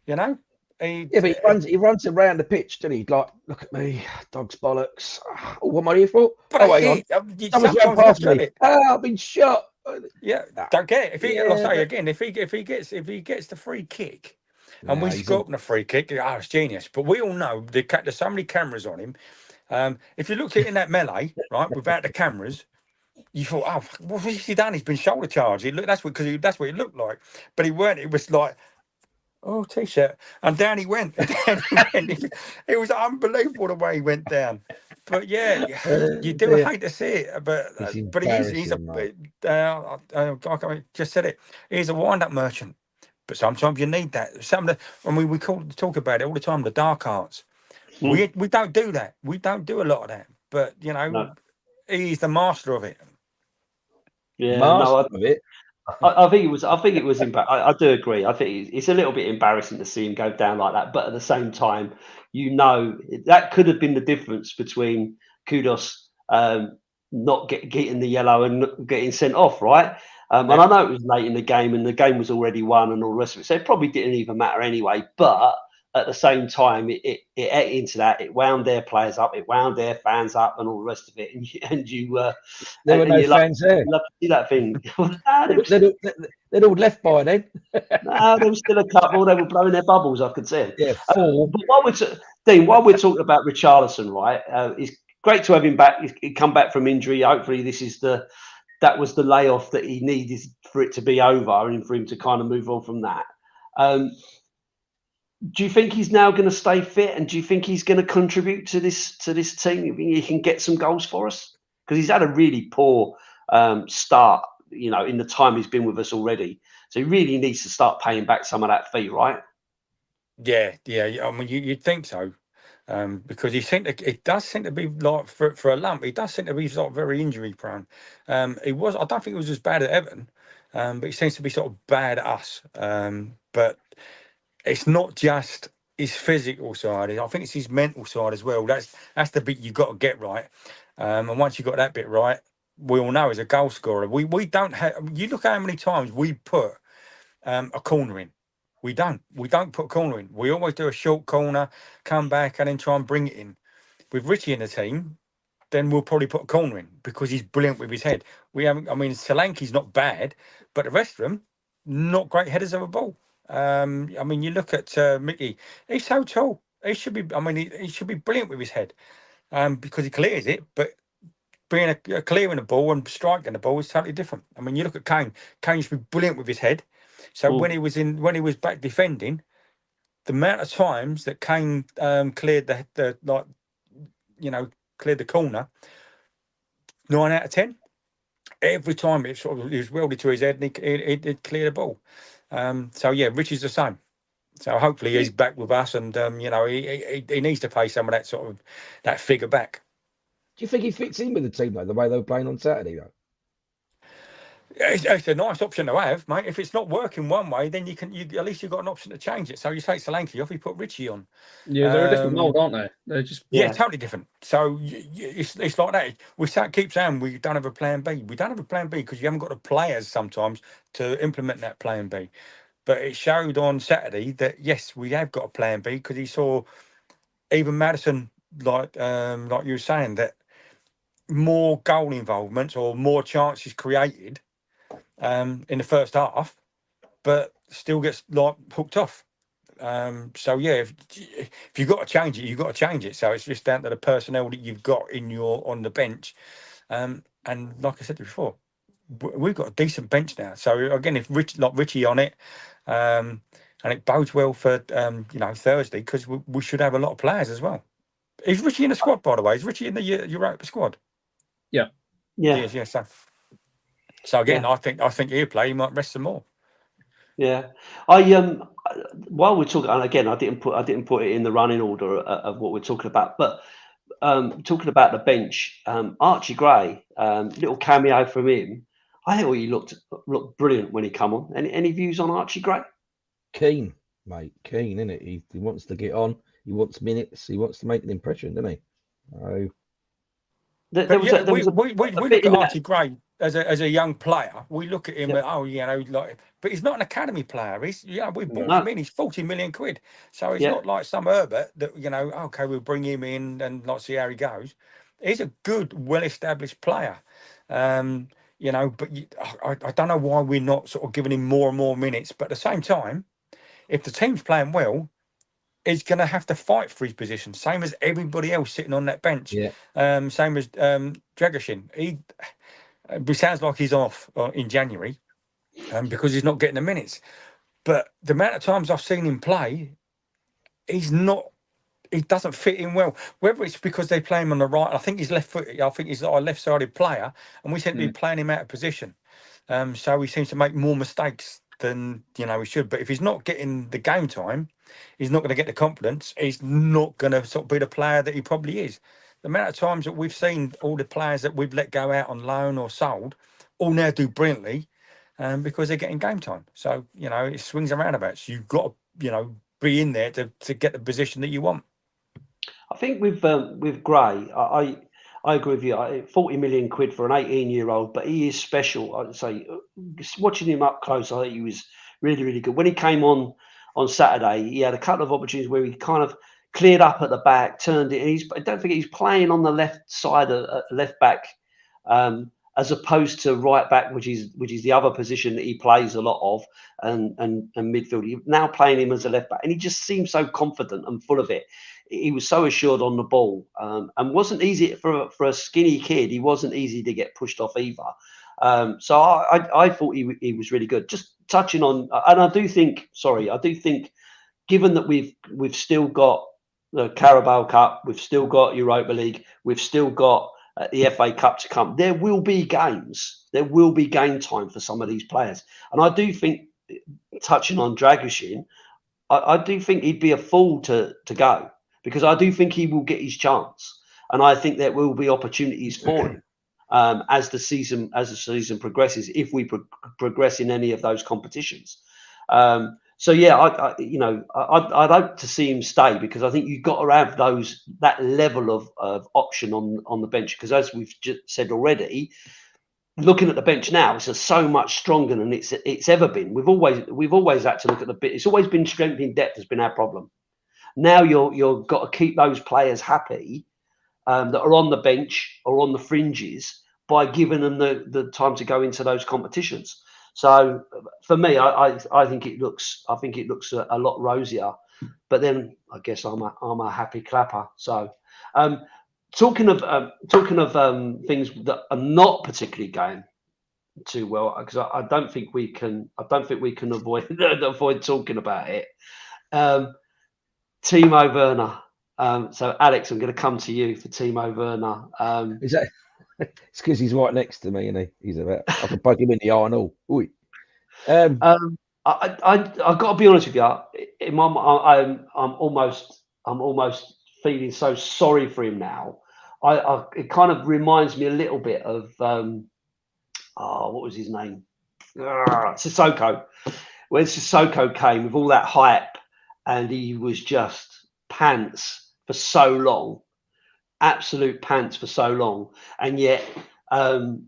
S3: You know.
S2: But he runs around the pitch, doesn't he? Like, look at me, dog's bollocks. Oh, what am I here for?
S3: But
S2: hang on. Someone's ran past me. I've been shot.
S3: Yeah, don't get it. If he gets the free kick, and we score up the free kick, it's genius. But we all know there's so many cameras on him. If you looked at it in that melee, right, without the cameras, you thought, oh, what has he done? He's been shoulder charged. That's what it looked like. But he weren't. It was like, oh, t-shirt, and down he went. It was unbelievable the way he went down. But yeah, you do hate to see it. But he's I just said it. He's a wind-up merchant. But sometimes you need that. We talk about it all the time. The dark arts. We don't do that. We don't do a lot of that. But he's the master of it.
S2: Yeah, of it.
S1: I think it was. I do agree. I think it's a little bit embarrassing to see him go down like that. But at the same time, that could have been the difference between Kudus not getting the yellow and getting sent off, right? And I know it was late in the game, and the game was already won, and all the rest of it. So it probably didn't even matter anyway. But at the same time, it ate into that. It wound their players up. It wound their fans up, and all the rest of it.
S2: There were no fans there.
S1: You love to see that thing.
S2: They'd all left by then.
S1: No, there was still a couple. They were blowing their bubbles. I could see it.
S2: Yeah, four.
S1: But while we're talking about Richarlison, right? It's great to have him back. He come back from injury. Hopefully, that was the layoff that he needed for it to be over, and for him to kind of move on from that. Do you think he's now going to stay fit, and do you think he's going to contribute to this team? You think he can get some goals for us? Because he's had a really poor start, in the time he's been with us already. So he really needs to start paying back some of that fee, right?
S3: Yeah. I mean, you'd think so, because it does seem to be like for a lump. He does seem to be sort of very injury prone. I don't think it was as bad at Everton, but he seems to be sort of bad at us. But it's not just his physical side. I think it's his mental side as well. That's the bit you've got to get right. And once you've got that bit right, we all know he's a goal scorer. We don't have. You look at how many times we put a corner in. We don't put a corner in. We always do a short corner, come back, and then try and bring it in. With Richie in the team, then we'll probably put a corner in because he's brilliant with his head. Solanke's not bad, but the rest of them, not great headers of a ball. You look at Mickey. He's so tall. He should be. He should be brilliant with his head, because he clears it. But being clearing the ball and striking the ball is totally different. You look at Kane. Kane used to be brilliant with his head. So when he was back defending, the amount of times that Kane cleared cleared the corner, 9 out of 10. Every time it was welded to his head, and he'd clear the ball. Richie's the same. So hopefully he's back with us, and he needs to pay some of that sort of that figure back.
S2: Do you think he fits in with the team though, the way they were playing on Saturday though?
S3: It's a nice option to have, mate. If it's not working one way, then at least you've got an option to change it. So you take Solanke off, you put Richie on.
S4: Yeah, they're a different mold, aren't they? They're just
S3: totally different. So it's like that. We keep saying we don't have a plan B. We don't have a plan B because you haven't got the players sometimes to implement that plan B. But it showed on Saturday that yes, we have got a plan B because he saw even Maddison, like you were saying, that more goal involvements or more chances created in the first half, but still gets like hooked off. So yeah, if you've got to change it, you've got to change it. So it's just down to the personnel that you've got on the bench. And like I said before, we've got a decent bench now. So again, if Richie on it, and it bodes well for Thursday, because we should have a lot of players as well. Is Richie in the squad, by the way? Is Richie in the Europa squad?
S1: Yeah.
S3: Yes, yeah. So again, I think he'll play. He might rest some more.
S1: Yeah, while we're talking, and again, I didn't put it in the running order of what we're talking about, but talking about the bench, Archie Gray, little cameo from him. I thought he looked brilliant when he come on. Any views on Archie Gray?
S2: Keen, mate, keen, isn't it? He wants to get on. He wants minutes. He wants to make an impression, doesn't he?
S3: We look at Archie Gray as a young player. We look at him, but he's not an academy player. He's, we bought him in. He's 40 million quid. So he's not like some Herbert that, okay, we'll bring him in and see how he goes. He's a good, well-established player. But I don't know why we're not sort of giving him more and more minutes. But at the same time, if the team's playing well, he's going to have to fight for his position, same as everybody else sitting on that bench.
S2: Yeah.
S3: Same as Dragoshin. It sounds like he's off in January because he's not getting the minutes. But the amount of times I've seen him play, he doesn't fit in well. Whether it's because they play him on the right, I think he's left-footed. I think he's a left-sided player, and we seem to be playing him out of position. So he seems to make more mistakes than he should. But if he's not getting the game time, he's not going to get the confidence. He's not going to sort of be the player that he probably is. The amount of times that we've seen all the players that we've let go out on loan or sold all now do brilliantly because they're getting game time. So, it swings and roundabouts. You've got to, be in there to get the position that you want.
S1: I think with Gray, I agree with you. 40 million quid for an 18-year-old, but he is special. I'd say, watching him up close, I think he was really, really good. When he came on Saturday, he had a couple of opportunities where he kind of cleared up at the back, turned it. And don't forget, he's playing on the left side of left back, as opposed to right back, which is the other position that he plays a lot of, and midfield. He's now playing him as a left back, and he just seems so confident and full of it. He was so assured on the ball, and wasn't easy for a skinny kid. He wasn't easy to get pushed off either. So I thought he was really good. Just touching on, and I do think, given that we've still got the Carabao Cup, we've still got Europa League, we've still got the FA Cup to come. There will be games. There will be game time for some of these players, and I do think, touching on Dragoshin, I do think he'd be a fool to go, because I do think he will get his chance, and I think there will be opportunities for him as the season progresses, if we progress in any of those competitions. So yeah, I'd hope to see him stay, because I think you've got to have that level of option on the bench, because as we've just said already, looking at the bench now, it's so much stronger than it's ever been. We've always had to look at the bit. It's always been strength in depth has been our problem. Now you've got to keep those players happy that are on the bench or on the fringes by giving them the time to go into those competitions. So for me, I think it looks a lot rosier. But then I guess I'm a happy clapper. So talking of things that are not particularly going too well, because I don't think we can avoid talking about it. Timo Werner. So Alex, I'm going to come to you for Timo Werner.
S2: Is that? It's because he's right next to me, and he's about. I can poke him in the eye and all. Ooh.
S1: I got to be honest with you. I'm almost feeling so sorry for him now. It kind of reminds me a little bit of what was his name? Sissoko. When Sissoko came with all that hype, and he was just pants for so long. Absolute pants for so long, and yet in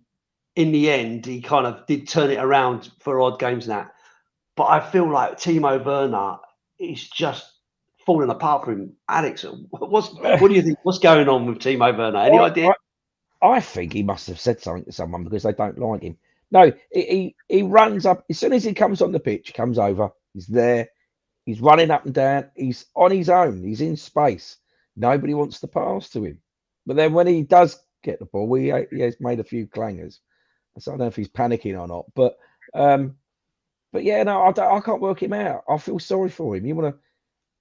S1: the end he kind of did turn it around for odd games now. But I feel like Timo Werner is just falling apart for him. Alex, what do you think? What's going on with Timo Werner? Any idea?
S2: I think he must have said something to someone because they don't like him. No, he runs up as soon as he comes on the pitch. He comes over. He's there. He's running up and down. He's on his own. He's in space. Nobody wants to pass to him. But then when he does get the ball, he has made a few clangers. So I don't know if he's panicking or not. But yeah, no, I can't work him out. I feel sorry for him. You want to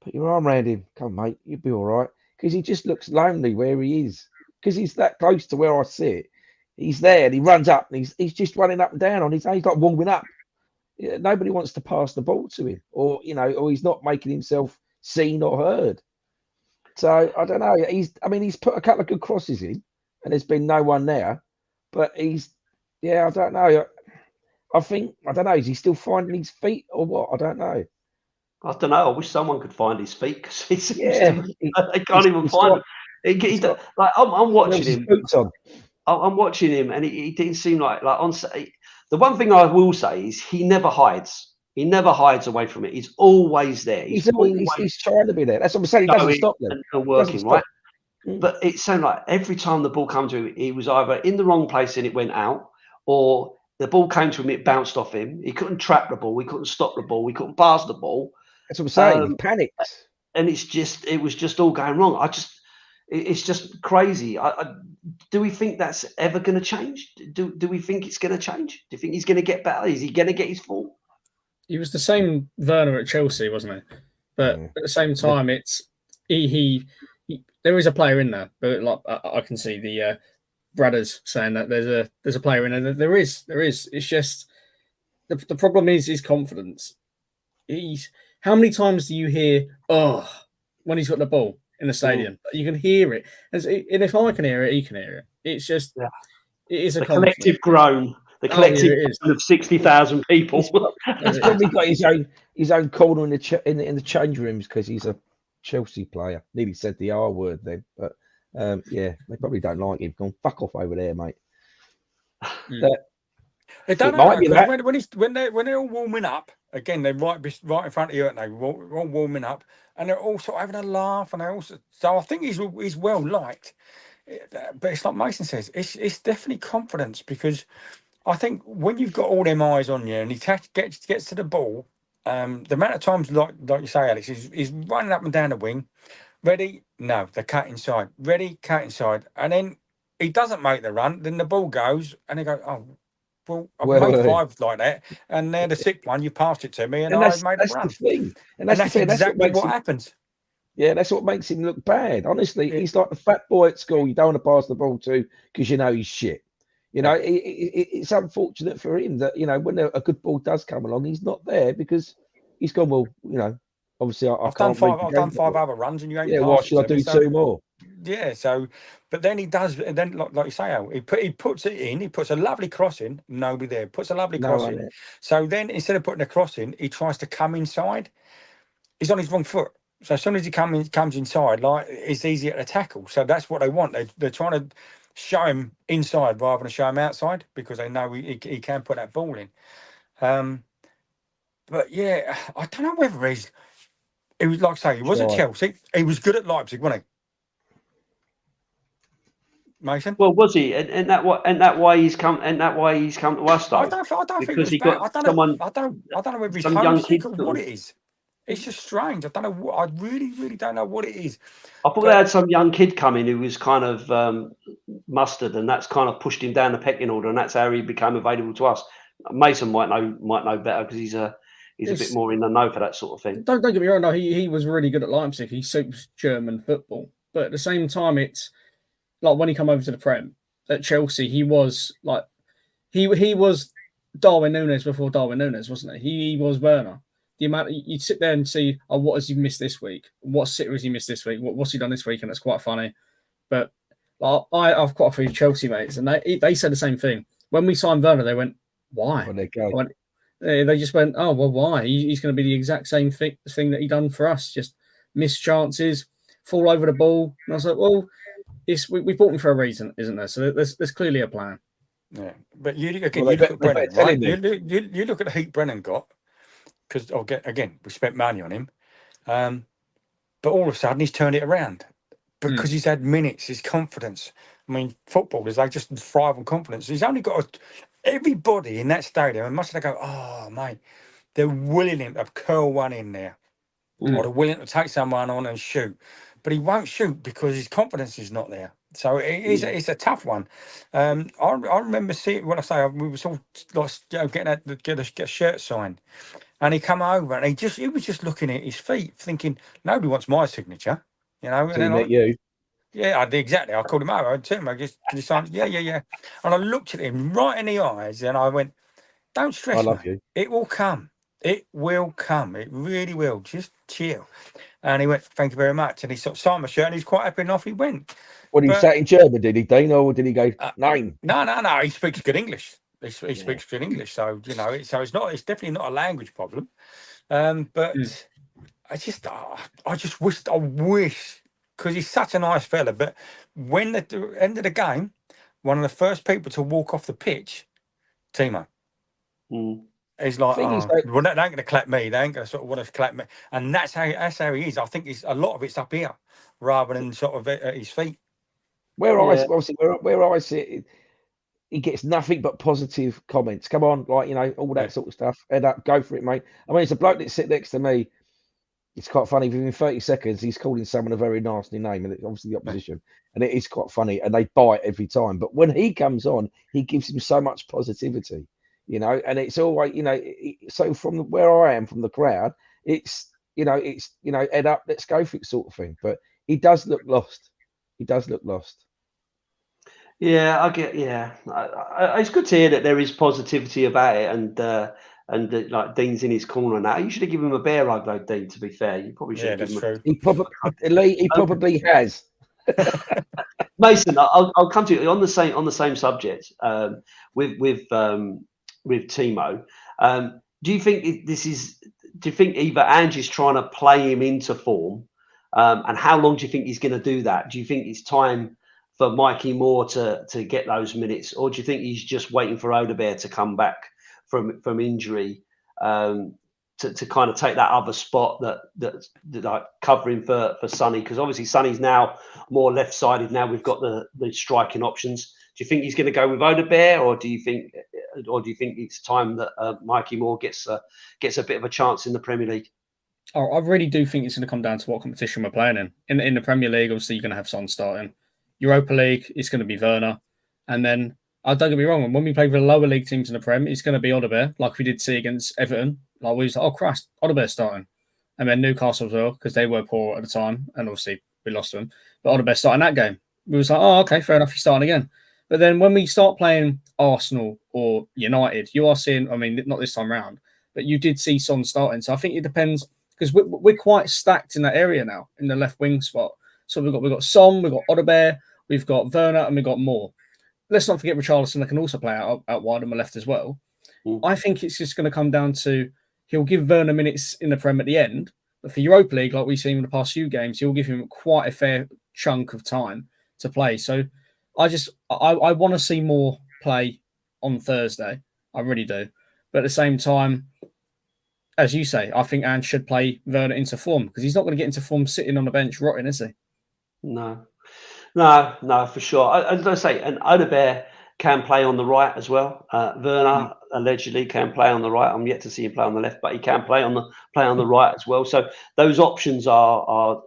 S2: put your arm around him. Come, mate, you'll be all right. Because he just looks lonely where he is. Because he's that close to where I sit. He's there and he runs up and he's just running up and down on his own. He's like warming up. Yeah, nobody wants to pass the ball to him, or he's not making himself seen or heard. So I don't know. He's put a couple of good crosses in, and there's been no one there. But I don't know. I don't know. Is he still finding his feet or what? I don't know.
S1: I don't know. I wish someone could find his feet because he seems they can't even find them. I'm watching him.
S2: Boots on.
S1: I'm watching him, and he didn't seem like on. The one thing I will say is he never hides. He never hides away from it. He's always there.
S2: He's trying to be there. That's what I'm saying. He doesn't stop them.
S1: And working, right? But it sounded like every time the ball came to him, he was either in the wrong place and it went out, or the ball came to him, it bounced off him. He couldn't trap the ball. He couldn't stop the ball. He couldn't pass the ball.
S2: That's what I'm saying. He panics.
S1: And it was just all going wrong. It's just crazy. Do we think that's ever going to change? Do we think it's going to change? Do you think he's going to get better? Is he going to get his form?
S4: He was the same Werner at Chelsea, wasn't he? But at the same time, it's he there is a player in there. But like I can see the Bradders saying that there's a player in there. There is. It's just the problem is his confidence. How many times do you hear when he's got the ball in the stadium? You can hear it, and if I can hear it, he can hear it. It's just it is a
S1: collective groan. The collective of 60,000 people.
S2: He's probably got his own corner in the change rooms because he's a Chelsea player. Nearly said the R word then, but they probably don't like him. Gone fuck off over there, mate.
S3: They don't know when they're all warming up again. They're right in front of you, aren't they? We're all warming up, and they're all sort of having a laugh, and so I think he's well liked. But it's like Mason says, it's definitely confidence because I think when you've got all them eyes on you and he gets to the ball, the amount of times, like you say, Alex, he's running up and down the wing, ready, no, the cut inside, ready, cut inside, and then he doesn't make the run, then the ball goes, and they go, oh, well, I've made 5 like that, and they're the 6th one, you passed it to me, and I made a run.
S2: The thing.
S3: And that's exactly what happens.
S2: Yeah, that's what makes him look bad. Honestly, he's like the fat boy at school you don't want to pass the ball to because he's shit. It's unfortunate for him that, when a good ball does come along, he's not there because he's gone, well, obviously I've done
S3: 5 other runs and you ain't passed.
S2: Yeah, why should I do 2 more?
S3: Yeah, so, but then he does, and then like you say, Al, he puts it in, he puts a lovely cross in, nobody there, puts a lovely cross in. So then instead of putting a cross in, he tries to come inside. He's on his wrong foot. So as soon as he comes inside, like it's easier to tackle. So that's what they want. They're trying to show him inside rather than show him outside because they know he can put that ball in. But yeah, I don't know whether he was like I say, he was at Chelsea. He was good at Leipzig, wasn't he? Mason?
S1: Well, was he? And that why he's come to us though.
S3: I don't
S1: because
S3: think
S1: he got someone.
S3: I don't know whether he's
S1: some young
S3: homesick
S1: kid
S3: or what it is. It's just strange. I don't know. I really, really don't know what it is.
S1: I thought they had some young kid come in who was kind of mustard, and that's kind of pushed him down the pecking order, and that's how he became available to us. Mason might know better because he's a bit more in the know for that sort of thing.
S4: Don't get me wrong. No, he was really good at Leipzig. He suits German football, but at the same time, it's like when he came over to the Prem at Chelsea, he was like he was Darwin Núñez before Darwin Núñez, wasn't he? He was Werner. The amount you'd sit there and see, what has he missed this week? What sitter has he missed this week? What's he done this week? And it's quite funny. But I've quite a few Chelsea mates, and they said the same thing when we signed Werner. They went, "Why?" They just went, "Oh well, why? He's going to be the exact same thing that he done for us. Just miss chances, fall over the ball." And I was like, "Well, we bought him for a reason, isn't there? So there's clearly a plan."
S3: Yeah, but you look at Brennan, right? You look at the heat Brennan got. Because again, we spent money on him, but all of a sudden he's turned it around because he's had minutes, his confidence. I mean, footballers, they just thrive on confidence. He's only got everybody in that stadium, and must have go, oh mate, they're willing him to curl one in there, or they're willing to take someone on and shoot, but he won't shoot because his confidence is not there. So it's a tough one. I remember seeing, when I say we were all like, getting a shirt signed, and he come over and he was just looking at his feet, thinking nobody wants my signature, And
S2: So
S3: then
S2: he met you.
S3: yeah, I did exactly. I called him over. I said to him, can you sign? Yeah. And I looked at him right in the eyes, and I went, "Don't
S2: I
S3: stress,
S2: love
S3: mate.
S2: you.
S3: It will come. It will come. It really will. Just chill." And he went, "Thank you very much." And he sort of signed my shirt, and he's quite happy, and off he went.
S2: What, he
S3: But
S2: sat in German, did he, Dean, or did he go nine?
S3: no. He speaks good English. He speaks good English. So it's not. It's definitely not a language problem. But I just wish, because he's such a nice fella. But when at the end of the game, one of the first people to walk off the pitch, Timo. He's like, well, they ain't going to clap me. They ain't going to sort of want to clap me. And that's how he is. I think a lot of it's up here rather than sort of at his feet.
S2: Where I sit, he gets nothing but positive comments. Come on, like, all that sort of stuff. Head up, go for it, mate. I mean, it's a bloke that sit next to me. It's quite funny. Within 30 seconds, he's calling someone a very nasty name, and obviously the opposition. And it is quite funny, and they bite every time. But when he comes on, he gives him so much positivity, and it's always, so from where I am, from the crowd, it's head up, let's go for it sort of thing. But he does look lost. He does look lost.
S1: Yeah, I get. Yeah, it's good to hear that there is positivity about it, and like Dean's in his corner now. You should have given him a bear hug, though, Dean. To be fair, you probably should have given him.
S2: He probably has.
S1: Mason, I'll come to you on the same subject. With Timo, do you think do you think either Angie's trying to play him into form, and how long do you think he's going to do that? Do you think it's time for Mikey Moore to get those minutes, or do you think he's just waiting for Odebear to come back from injury, to kind of take that other spot that like covering for Sonny? Because obviously Sonny's now more left-sided. Now we've got the striking options. Do you think he's going to go with Odebear, or do you think it's time that Mikey Moore gets a bit of a chance in the Premier League?
S4: Oh, I really do think it's going to come down to what competition we're playing in. In the Premier League, obviously you're going to have Son starting. Europa League, it's going to be Werner. And then, don't get me wrong, when we play with the lower league teams in the Prem, it's going to be Odebear, like we did see against Everton. Like we was like, oh Christ, Odebear's starting. And then Newcastle as well, because they were poor at the time, and obviously we lost to them. But Odebear starting that game. We was like, oh, okay, fair enough, he's starting again. But then when we start playing Arsenal or United, you are seeing, I mean, not this time round, but you did see Son starting. So I think it depends, because we're quite stacked in that area now, in the left wing spot. So we've got Son, we've got Odebear, we've got Werner, and we've got Moore. Let's not forget Richarlison that can also play out wide on the left as well. I think it's just going to come down to, he'll give Werner minutes in the Prem at the end, but for Europa League, like we've seen in the past few games, he'll give him quite a fair chunk of time to play. So I want to see more play on Thursday. I really do. But at the same time, as you say, I think Ange should play Werner into form, because he's not going to get into form sitting on the bench rotting, is he?
S1: No, for sure. As I say, and Odebear can play on the right as well. Werner allegedly can play on the right. I'm yet to see him play on the left, but he can play on the right as well. So those options are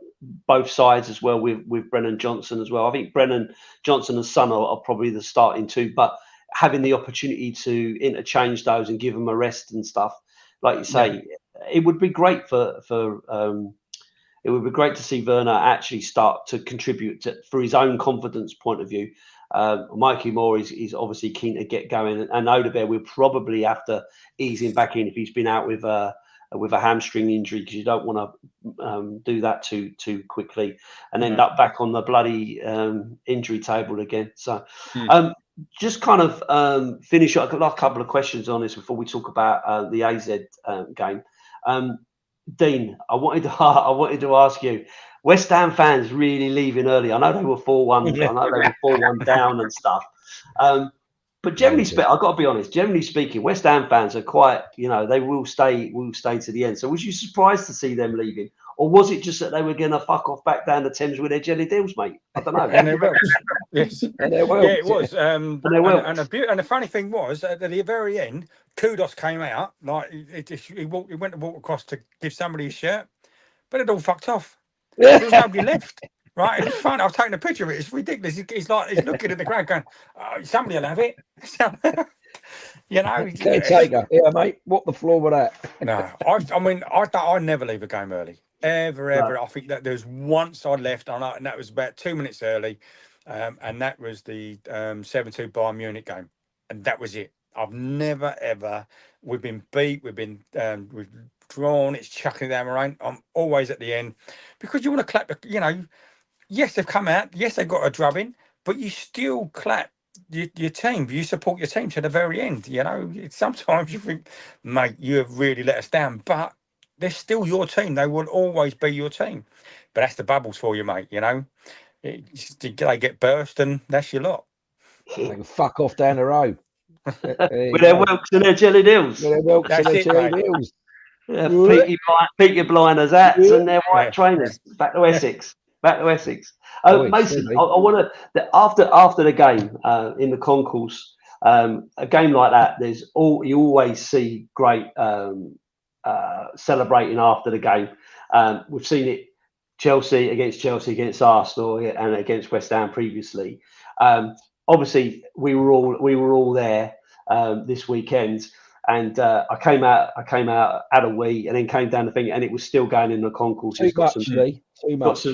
S1: both sides as well, with Brennan Johnson as well. I think Brennan Johnson and Son are probably the starting two, but having the opportunity to interchange those and give them a rest and stuff, like you say, it would be great it would be great to see Werner actually start to contribute for his own confidence point of view. Mikey Moore is obviously keen to get going, and Odebear will probably have to ease him back in if he's been out with a hamstring injury, because you don't want to do that too quickly and end up back on the bloody injury table again. So just kind of finish up. I've got a couple of questions on this before we talk about the AZ game. Dean, I wanted to ask you, West Ham fans really leaving early. I know they were 4-1. I know they were 4-1 down and stuff. But generally speaking, I've got to be honest. Generally speaking, West Ham fans are quite, they will stay to the end. So was you surprised to see them leaving, or was it just that they were going to fuck off back down the Thames with their jelly deals, mate? I don't know.
S3: And it was, yes,
S2: And they were.
S3: yeah, it was.
S1: And
S3: the funny thing was at the very end, Kudos came out like he went to walk across to give somebody a shirt, but it all fucked off. There was nobody left. Right, it was fun. I was taking a picture of it. It's ridiculous. He's looking at the crowd, going, "Somebody will have it."
S2: Caretaker. Yeah, mate. What the floor with that?
S3: No, I never leave a game early. Ever. No. I think that there's once I left, and that was about 2 minutes early, and that was the 7-2 Bayern Munich game, and that was it. I've never ever. We've been beat. We've drawn. It's chucking down the rain. I'm always at the end because you want to clap. Yes, they've come out. Yes, they've got a drubbing, but you still clap your team. You support your team to the very end. Sometimes you think, mate, you have really let us down, but they're still your team. They will always be your team. But that's the bubbles for you, mate. They get burst, and that's your lot.
S2: They can fuck off down the road
S1: with their Wilkes and their jelly deals. Peaky Blinders hats and their white trainers. Back to Essex. Mason, I want to after the game in the concourse, a game like that. You always see great celebrating after the game. We've seen it Chelsea against Arsenal, and against West Ham previously. Obviously, we were all there this weekend. And I came out at a wee, and then came down the thing, and it was still going in the concourse.
S2: Too much.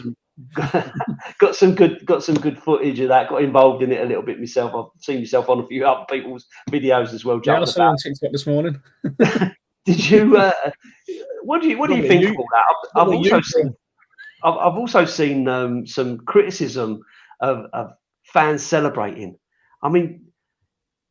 S1: Got some good footage of that. Got involved in it a little bit myself. I've seen myself on a few other people's videos as well.
S4: Yeah, I saw on TikTok this morning.
S1: Did you? What do you think of all that? I've also seen some criticism of fans celebrating. I mean,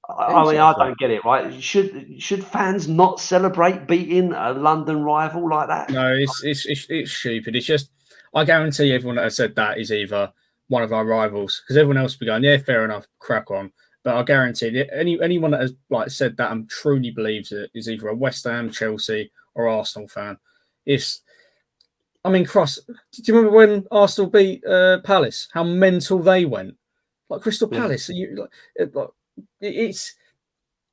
S1: I don't get it, right? Should fans not celebrate beating a London rival like that?
S4: No, it's stupid. It's just, I guarantee everyone that has said that is either one of our rivals, because everyone else will be going, yeah, fair enough, crack on. But I guarantee that anyone that has said that and truly believes it is either a West Ham, Chelsea, or Arsenal fan. Cross. Do you remember when Arsenal beat Palace? How mental they went, like Crystal Palace. It's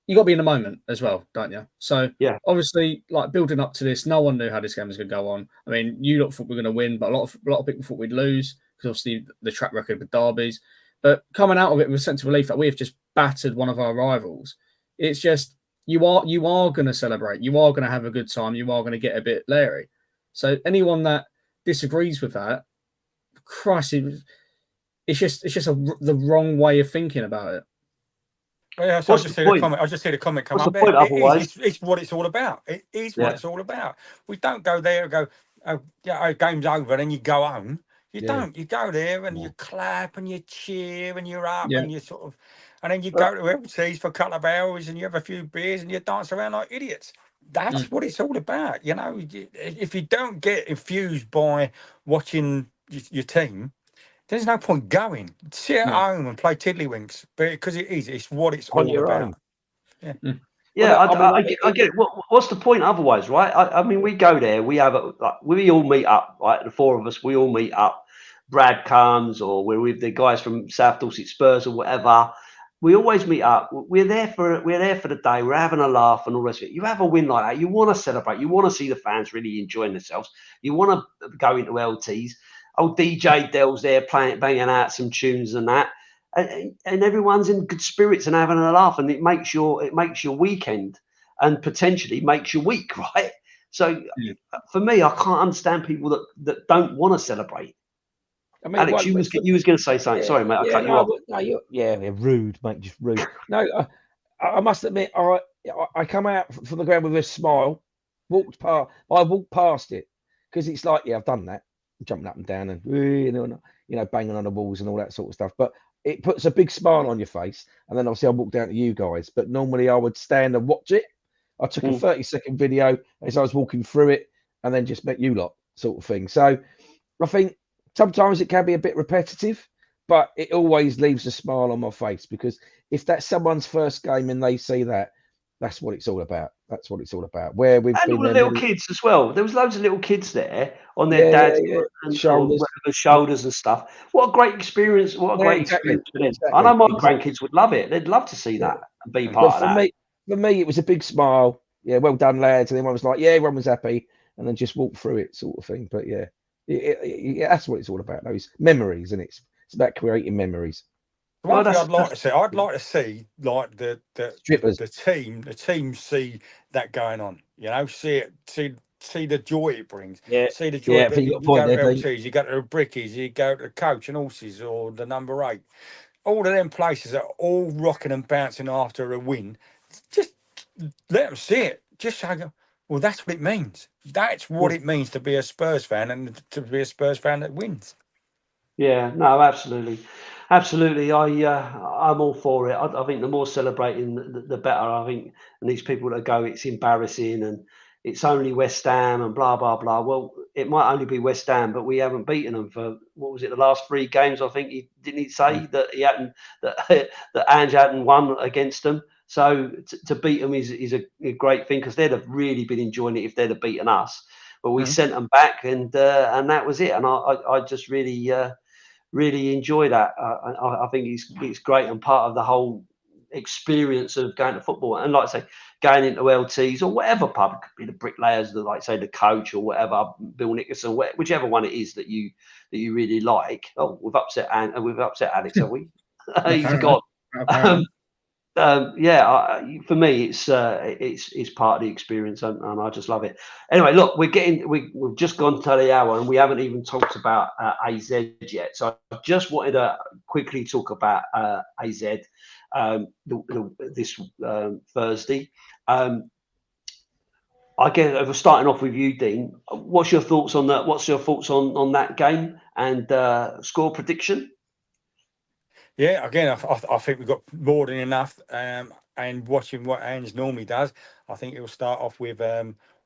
S4: you got to be in the moment as well, don't you? So obviously, building up to this, no one knew how this game was going to go on. I mean, you lot thought we were going to win, but a lot of people thought we'd lose because obviously the track record with derbies. But coming out of it with a sense of relief that we have just battered one of our rivals, it's just you are going to celebrate, you are going to have a good time, you are going to get a bit leery. So anyone that disagrees with that, Christ, it's just the wrong way of thinking about it.
S3: Well, yeah, so I just see the comment come up there. It's what it's all about. It is what it's all about. We don't go there and go, game's over, and then you go home. You don't. You go there and you clap and you cheer and you're up and you and then you go to Elties for a couple of hours and you have a few beers and you dance around like idiots. That's what it's all about. If you don't get infused by watching your team, there's no point going. Sit at home and play tiddlywinks, because it's what it's all about.
S1: I get it. What's the point otherwise, right? I mean, we go there. We all meet up, right? The four of us, we all meet up. Brad comes, or we're with the guys from South Dorset Spurs or whatever. We always meet up. We're there for the day. We're having a laugh and all the rest of it. You have a win like that, you want to celebrate. You want to see the fans really enjoying themselves. You want to go into LTs. Old DJ Dell's there banging out some tunes and that, and everyone's in good spirits and having a laugh, and it makes your weekend and potentially makes your week, right? So for me, I can't understand people that don't want to celebrate. I mean, Alex, you was going to say something. Sorry, mate, I cut you off.
S2: No, they're rude, mate, just rude. No, I must admit, I come out from the ground with a smile. I walked past it because it's like, I've done that. Jumping up and down and banging on the walls and all that sort of stuff, but it puts a big smile on your face. And then obviously I walk down to you guys, but normally I would stand and watch it. I took a 30-second video as I was walking through it, and then just met you lot, sort of thing. So I think sometimes it can be a bit repetitive, but it always leaves a smile on my face, because if that's someone's first game and they see that, that's what it's all about. That's what it's all about. Where we've
S1: And
S2: been
S1: all the
S2: there
S1: little
S2: many,
S1: kids as well. There was loads of little kids there on their dad's and
S2: shoulders.
S1: shoulders and stuff. What a great experience! What a great experience for them. I know my grandkids would love it. They'd love to see that and be part of that.
S2: For me, it was a big smile. Yeah, well done, lads. And everyone was like, yeah, everyone was happy, and then just walk through it, sort of thing. But yeah, that's what it's all about. Those memories, and it's about creating memories.
S3: One thing I'd like to see like the
S2: Strippers.
S3: the team see that going on. You know, see the joy it brings.
S2: Yeah,
S3: see the joy.
S2: Yeah,
S3: You go to LTs, you go to the Brickies, you go to the Coach and Horses or the Number 8. All of them places are all rocking and bouncing after a win. Just let them see it. Just say, well, that's what it means. That's what it means to be a Spurs fan, and to be a Spurs fan that wins.
S1: Yeah, no, absolutely. Absolutely, I'm all for it. I think the more celebrating, the better. I think, and these people that go, it's embarrassing and it's only West Ham and blah blah blah. Well, it might only be West Ham, but we haven't beaten them for what was it, the last 3 games? I think he didn't say that he hadn't that Ange hadn't won against them. So to beat them is a great thing, because they'd have really been enjoying it if they'd have beaten us. But we sent them back, and that was it. And I just really enjoy that. I think it's great and part of the whole experience of going to football. And like I say, going into LTs or whatever pub, it could be the Bricklayers, like say the Coach or whatever, Bill Nicholson, whichever one it is that you really like. Oh, we've upset Alex, have we? He's gone. For me, it's part of the experience, and I just love it. Anyway, look, we've just gone to the hour, and we haven't even talked about AZ yet. So I just wanted to quickly talk about AZ this Thursday. I guess if we're starting off with you, Dean, what's your thoughts on that? What's your thoughts on that game and score prediction?
S3: Yeah, again, I think we've got more than enough. And watching what Ange normally does, I think he'll start off with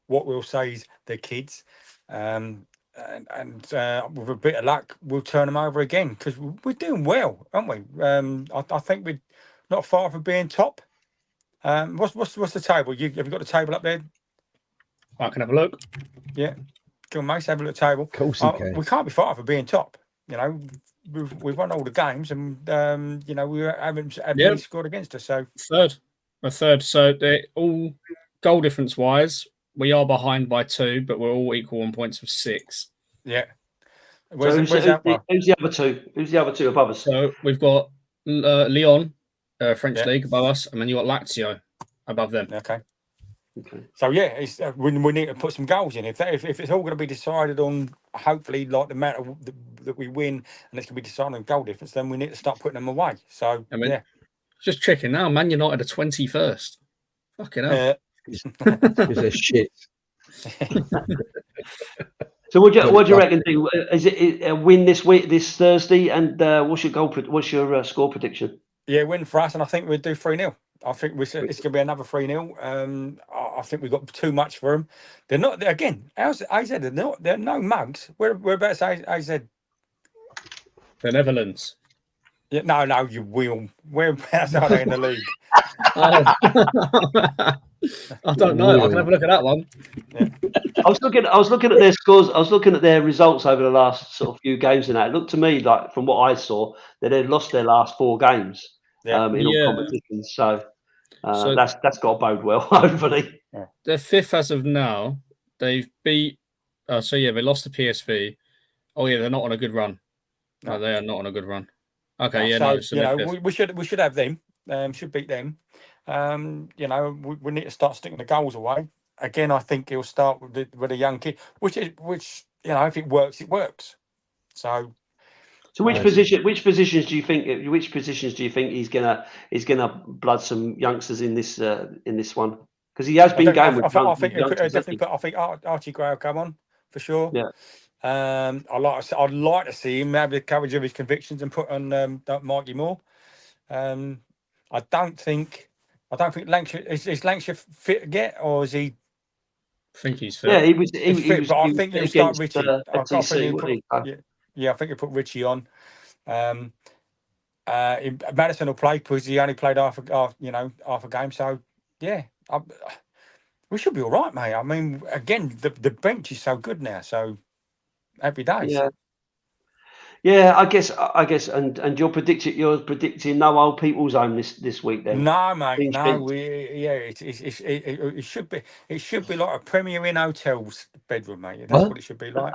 S3: what we'll say is the kids. And with a bit of luck, we'll turn them over again, because we're doing well, aren't we? I think we're not far from being top. What's the table? Have you got the table up there?
S4: I can have a look.
S3: Yeah, come on, mate, have a look at the table.
S2: Of course you can.
S3: We can't be far from being top. You know, we've won all the games, and you know, we haven't really scored against us. So
S4: we're third. So they're all goal difference wise, we are behind by 2, but we're all equal on points of 6.
S3: Yeah.
S1: Who's the other two? Who's the other two above us?
S4: So we've got Lyon, French league above us, and then you got Lazio above them.
S3: Okay. So yeah, it's we need to put some goals in. If it's all going to be decided on, hopefully, like the amount that we win, and it's going to be decided on goal difference, then we need to start putting them away. So
S4: just checking now. Man United are 21st. Fucking hell.
S2: Because they're shit.
S1: So what do you reckon? Is it a win this Thursday? And what's your score prediction?
S3: Yeah, win for us, and I think we'll do 3-0. I think it's going to be another 3-0. I think we've got too much for them. They're not, again, AZ, they're no mugs. We're about AZ.
S4: The Netherlands.
S3: Yeah, no, you will. Whereabouts are they in the league?
S4: I don't know. I can have a look at that one.
S1: Yeah. I was looking at their scores. I was looking at their results over the last sort of few games, and that it looked to me like, from what I saw, that they'd lost their last 4 games in all competitions. So that's got to bode well, hopefully.
S4: Yeah. They're 5th as of now. They've beat. They lost to PSV. Oh yeah, they're not on a good run. No, they are not on a good run. Okay,
S3: we should have them. Should beat them. We need to start sticking the goals away. Again, I think he'll start with a young kid, which if it works, it works. So
S1: which positions do you think he's gonna blood some youngsters in this one? Because he has been going with.
S3: I think Archie Gray will come on for sure.
S1: Yeah.
S3: I'd like to see him have the courage of his convictions and put on Mikey Moore. I don't think Lancashire is Lancashire fit yet, or is he?
S4: I think he's fit.
S1: Yeah, he was fit,
S3: but I think he'll start Richie.
S1: FTC,
S3: I think he'll put Richie on. Madison will play because he only played half a game. So yeah, we should be all right, mate. I mean, again, the bench is so good now. So happy days.
S1: Yeah. Yeah, I guess, and you're predicting no old people's home this week then.
S3: No, mate,
S1: Clean
S3: no.
S1: sheets.
S3: It should be like a Premier Inn hotel's bedroom, mate. That's what it should be like.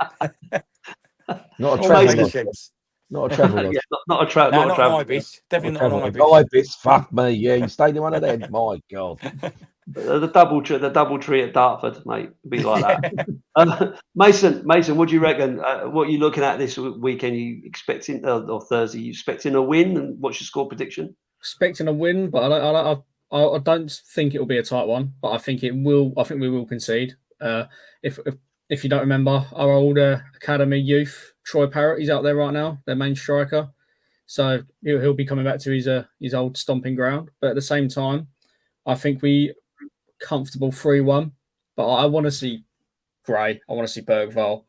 S2: Not a
S3: All
S2: travel
S3: the
S2: lodge.
S3: sheds.
S2: Not a travel
S1: Yeah,
S2: lodge.
S1: not a travel.
S3: No,
S1: not a
S3: not
S1: travel.
S3: an ibis. Definitely
S2: Not
S3: not
S2: a
S3: an
S2: travel.
S3: ibis.
S2: Ibis, fuck me. Yeah, you stayed in one of them. My God.
S1: The double tree at Dartford, mate. Be like that. Mason, what do you reckon? What are you looking at this weekend? You expecting or Thursday? You expecting a win? And what's your score prediction?
S4: Expecting a win, but I don't think it will be a tight one. But I think it will. I think we will concede. If you don't remember, our older academy youth, Troy Parrott, he's out there right now, their main striker. So he'll be coming back to his old stomping ground. But at the same time, I think we comfortable 3-1. But I want to see Gray. I want to see Bergvall. I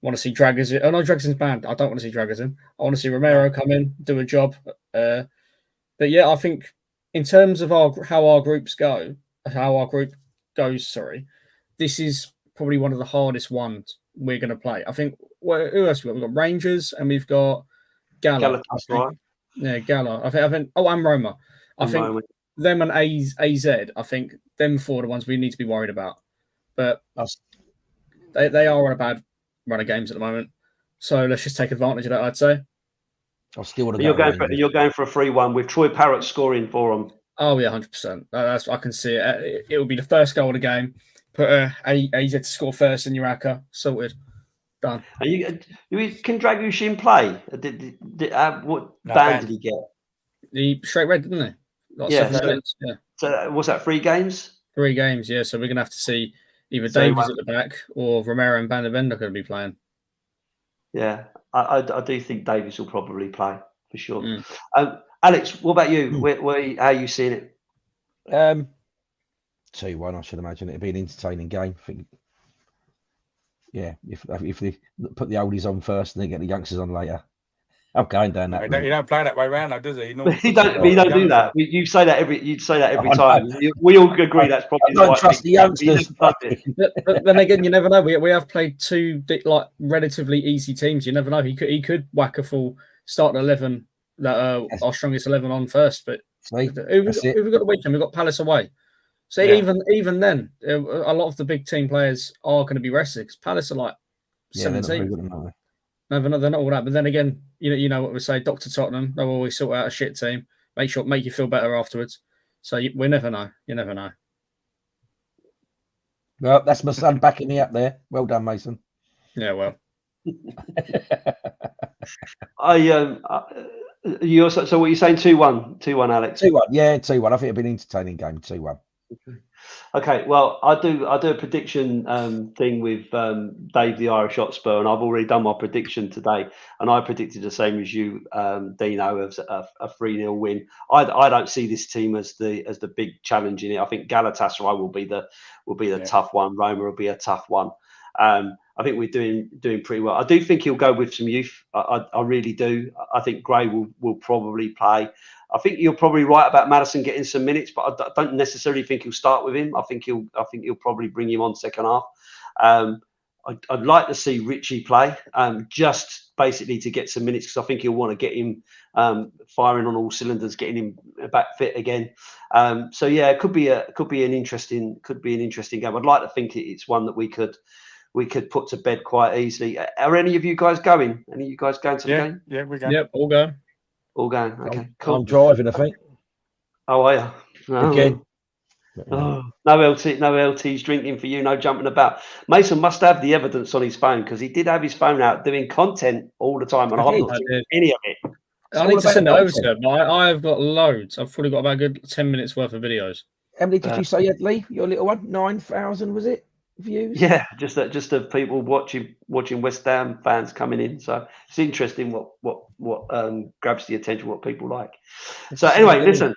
S4: want to see Dragerson. Oh no, Dragerson's banned. I don't want to see Dragerson. I want to see Romero come in, do a job. But yeah, I think in terms of how our group goes, this is probably one of the hardest ones we're going to play. I think, who else we got? We've got Rangers and we've got Gala.
S1: Right?
S4: Yeah, Gala. I think. Oh, and Roma. I think
S1: Roma.
S4: them and AZ. I think them four are the ones we need to be worried about. But they are on a bad run of games at the moment. So let's just take advantage of that, I'd say.
S2: I still want to
S1: go. You're going for a 3-1 with Troy Parrott scoring for them.
S4: Oh yeah, 100%. That's I can see it. It will be the first goal of the game. Put AZ to score first in Uraka. Sorted. Done.
S1: And can Dragushin play? What ban did he get?
S4: He straight red, didn't he? Like
S1: Yeah.
S4: 7 minutes. Yeah.
S1: So was that 3 games?
S4: 3 games. Yeah. So we're gonna have to see either Davies at the back or Romero and Bandavenda are going to be playing.
S1: Yeah, I do think Davies will probably play for sure. Alex, what about you? How are you seeing it?
S2: 2-1, I should imagine it'd be an entertaining game. I think, yeah, if they put the oldies on first and then get the youngsters on later, I'm going down that.
S3: He don't play that way around, though, does he?
S1: He don't do that. You'd say that every time. We all agree that's probably.
S2: I don't trust the youngsters.
S4: But then again, you never know. We have played 2 like relatively easy teams. You never know. He could whack a full starting 11 that our strongest 11 on first. But who we got the weekend? We've got Palace away. So even then, a lot of the big team players are going to be rested because Palace are like 17. No, they're not all that. But then again, you know what we say, Dr. Tottenham, they'll always sort out a shit team. Make you feel better afterwards. So we never know. You never know.
S2: Well, that's my son backing me up there. Well done, Mason.
S4: Yeah, well.
S1: So what you're saying? 2-1, Alex.
S2: 2-1, yeah, 2-1. I think it'll be an entertaining game. 2-1.
S1: Okay, well, I do a prediction thing with Dave the Irish Hotspur, and I've already done my prediction today, and I predicted the same as you, Dino, of a 3-0 win. I don't see this team as the big challenge in it. I think Galatasaray will be the tough one. Roma will be a tough one. I think we're doing pretty well. I do think he'll go with some youth. I really do. I think Gray will probably play. I think you're probably right about Madison getting some minutes, but I don't necessarily think he'll start with him. I think he'll probably bring him on second half. I'd like to see Richie play, just basically to get some minutes because I think he'll want to get him firing on all cylinders, getting him back fit again. So yeah, it could be an interesting game. I'd like to think it's one that we could put to bed quite easily. Are any of you guys going? Any of you guys going to the game?
S3: Yeah, we're going.
S4: Yep, all going.
S1: All going. Okay, cool.
S2: I'm driving, I think.
S1: Oh, are you? No.
S2: Again.
S1: Oh, no LTs drinking for you, no jumping about. Mason must have the evidence on his phone because he did have his phone out doing content all the time, and I've not seen any of it.
S4: I need to send it over to him. I've got loads. I've probably got about a good 10 minutes worth of videos.
S2: How many did you say you had, Lee? Your little one? 9,000, was it? Views?
S1: Yeah, just the people watching West Ham fans coming in. So it's interesting what grabs the attention, what people like. So anyway, listen,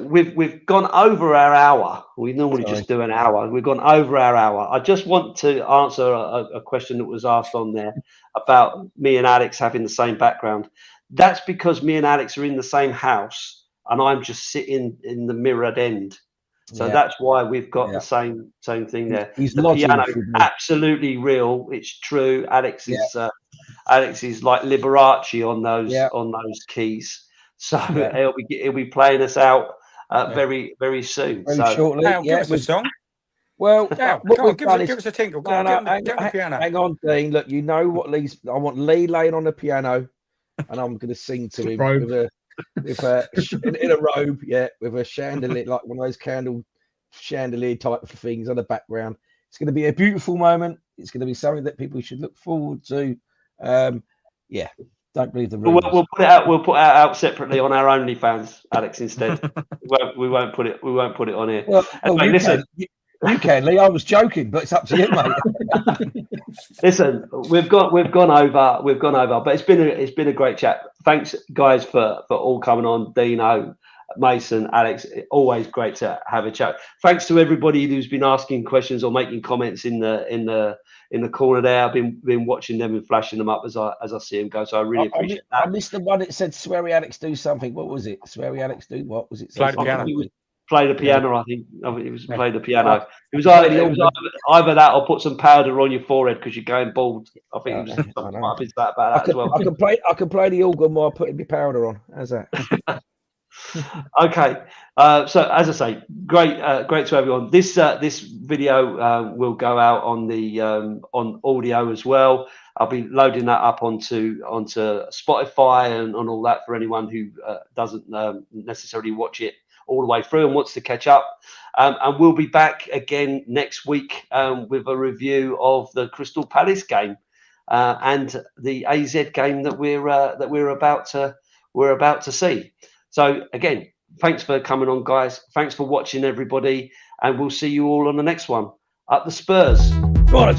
S1: we've gone over our hour. We normally just do an hour. We've gone over our hour. I just want to answer a question that was asked on there about me and Alex having the same background. That's because me and Alex are in the same house, and I'm just sitting in the mirrored end. So that's why we've got the same thing there.
S2: He's
S1: the
S2: lodging
S1: piano,
S2: with me.
S1: absolutely real. It's true. Alex is like Liberace on those keys. So he'll be playing us out very soon.
S2: Very shortly.
S3: Al, give us a song.
S2: Well,
S3: Al,
S2: what we've
S3: give
S2: done
S3: us
S2: is
S3: a tinkle. Go on, get on the piano.
S2: Hang on, Dean. Look, you know what Lee's. I want Lee laying on the piano, and I'm going to sing to him in a robe, with a chandelier, like one of those candle chandelier type of things on the background. It's going to be a beautiful moment. It's going to be something that people should look forward to. Don't believe the rumors.
S1: We'll put it out. We'll put it out separately on our OnlyFans, Alex. Instead, we won't put it on here.
S2: Well,
S1: anyway, listen.
S2: You can, Lee. I was joking, but it's up to you, mate.
S1: Listen, we've gone over, but it's been a great chat. Thanks, guys, for all coming on. Dino, Mason, Alex, always great to have a chat. Thanks to everybody who's been asking questions or making comments in the corner there. I've been watching them and flashing them up as I see them go. So I really appreciate that.
S2: I missed the one that said "Sweary Alex do something." What was it? Sweary Alex do what? Was it?
S3: Play the piano.
S1: Play the piano, I think. It was play the piano. It was either that or put some powder on your forehead because you're going bald. I think it was something about that as well.
S2: I can play the organ while putting my powder on. How's that?
S1: Okay. So as I say, great to everyone. This video will go out on the on audio as well. I'll be loading that up onto Spotify and on all that for anyone who doesn't necessarily watch it all the way through and wants to catch up. And we'll be back again next week with a review of the Crystal Palace game and the AZ game that we're about to see. So again, thanks for coming on, guys. Thanks for watching, everybody, and we'll see you all on the next one. Up the Spurs.
S2: Go on.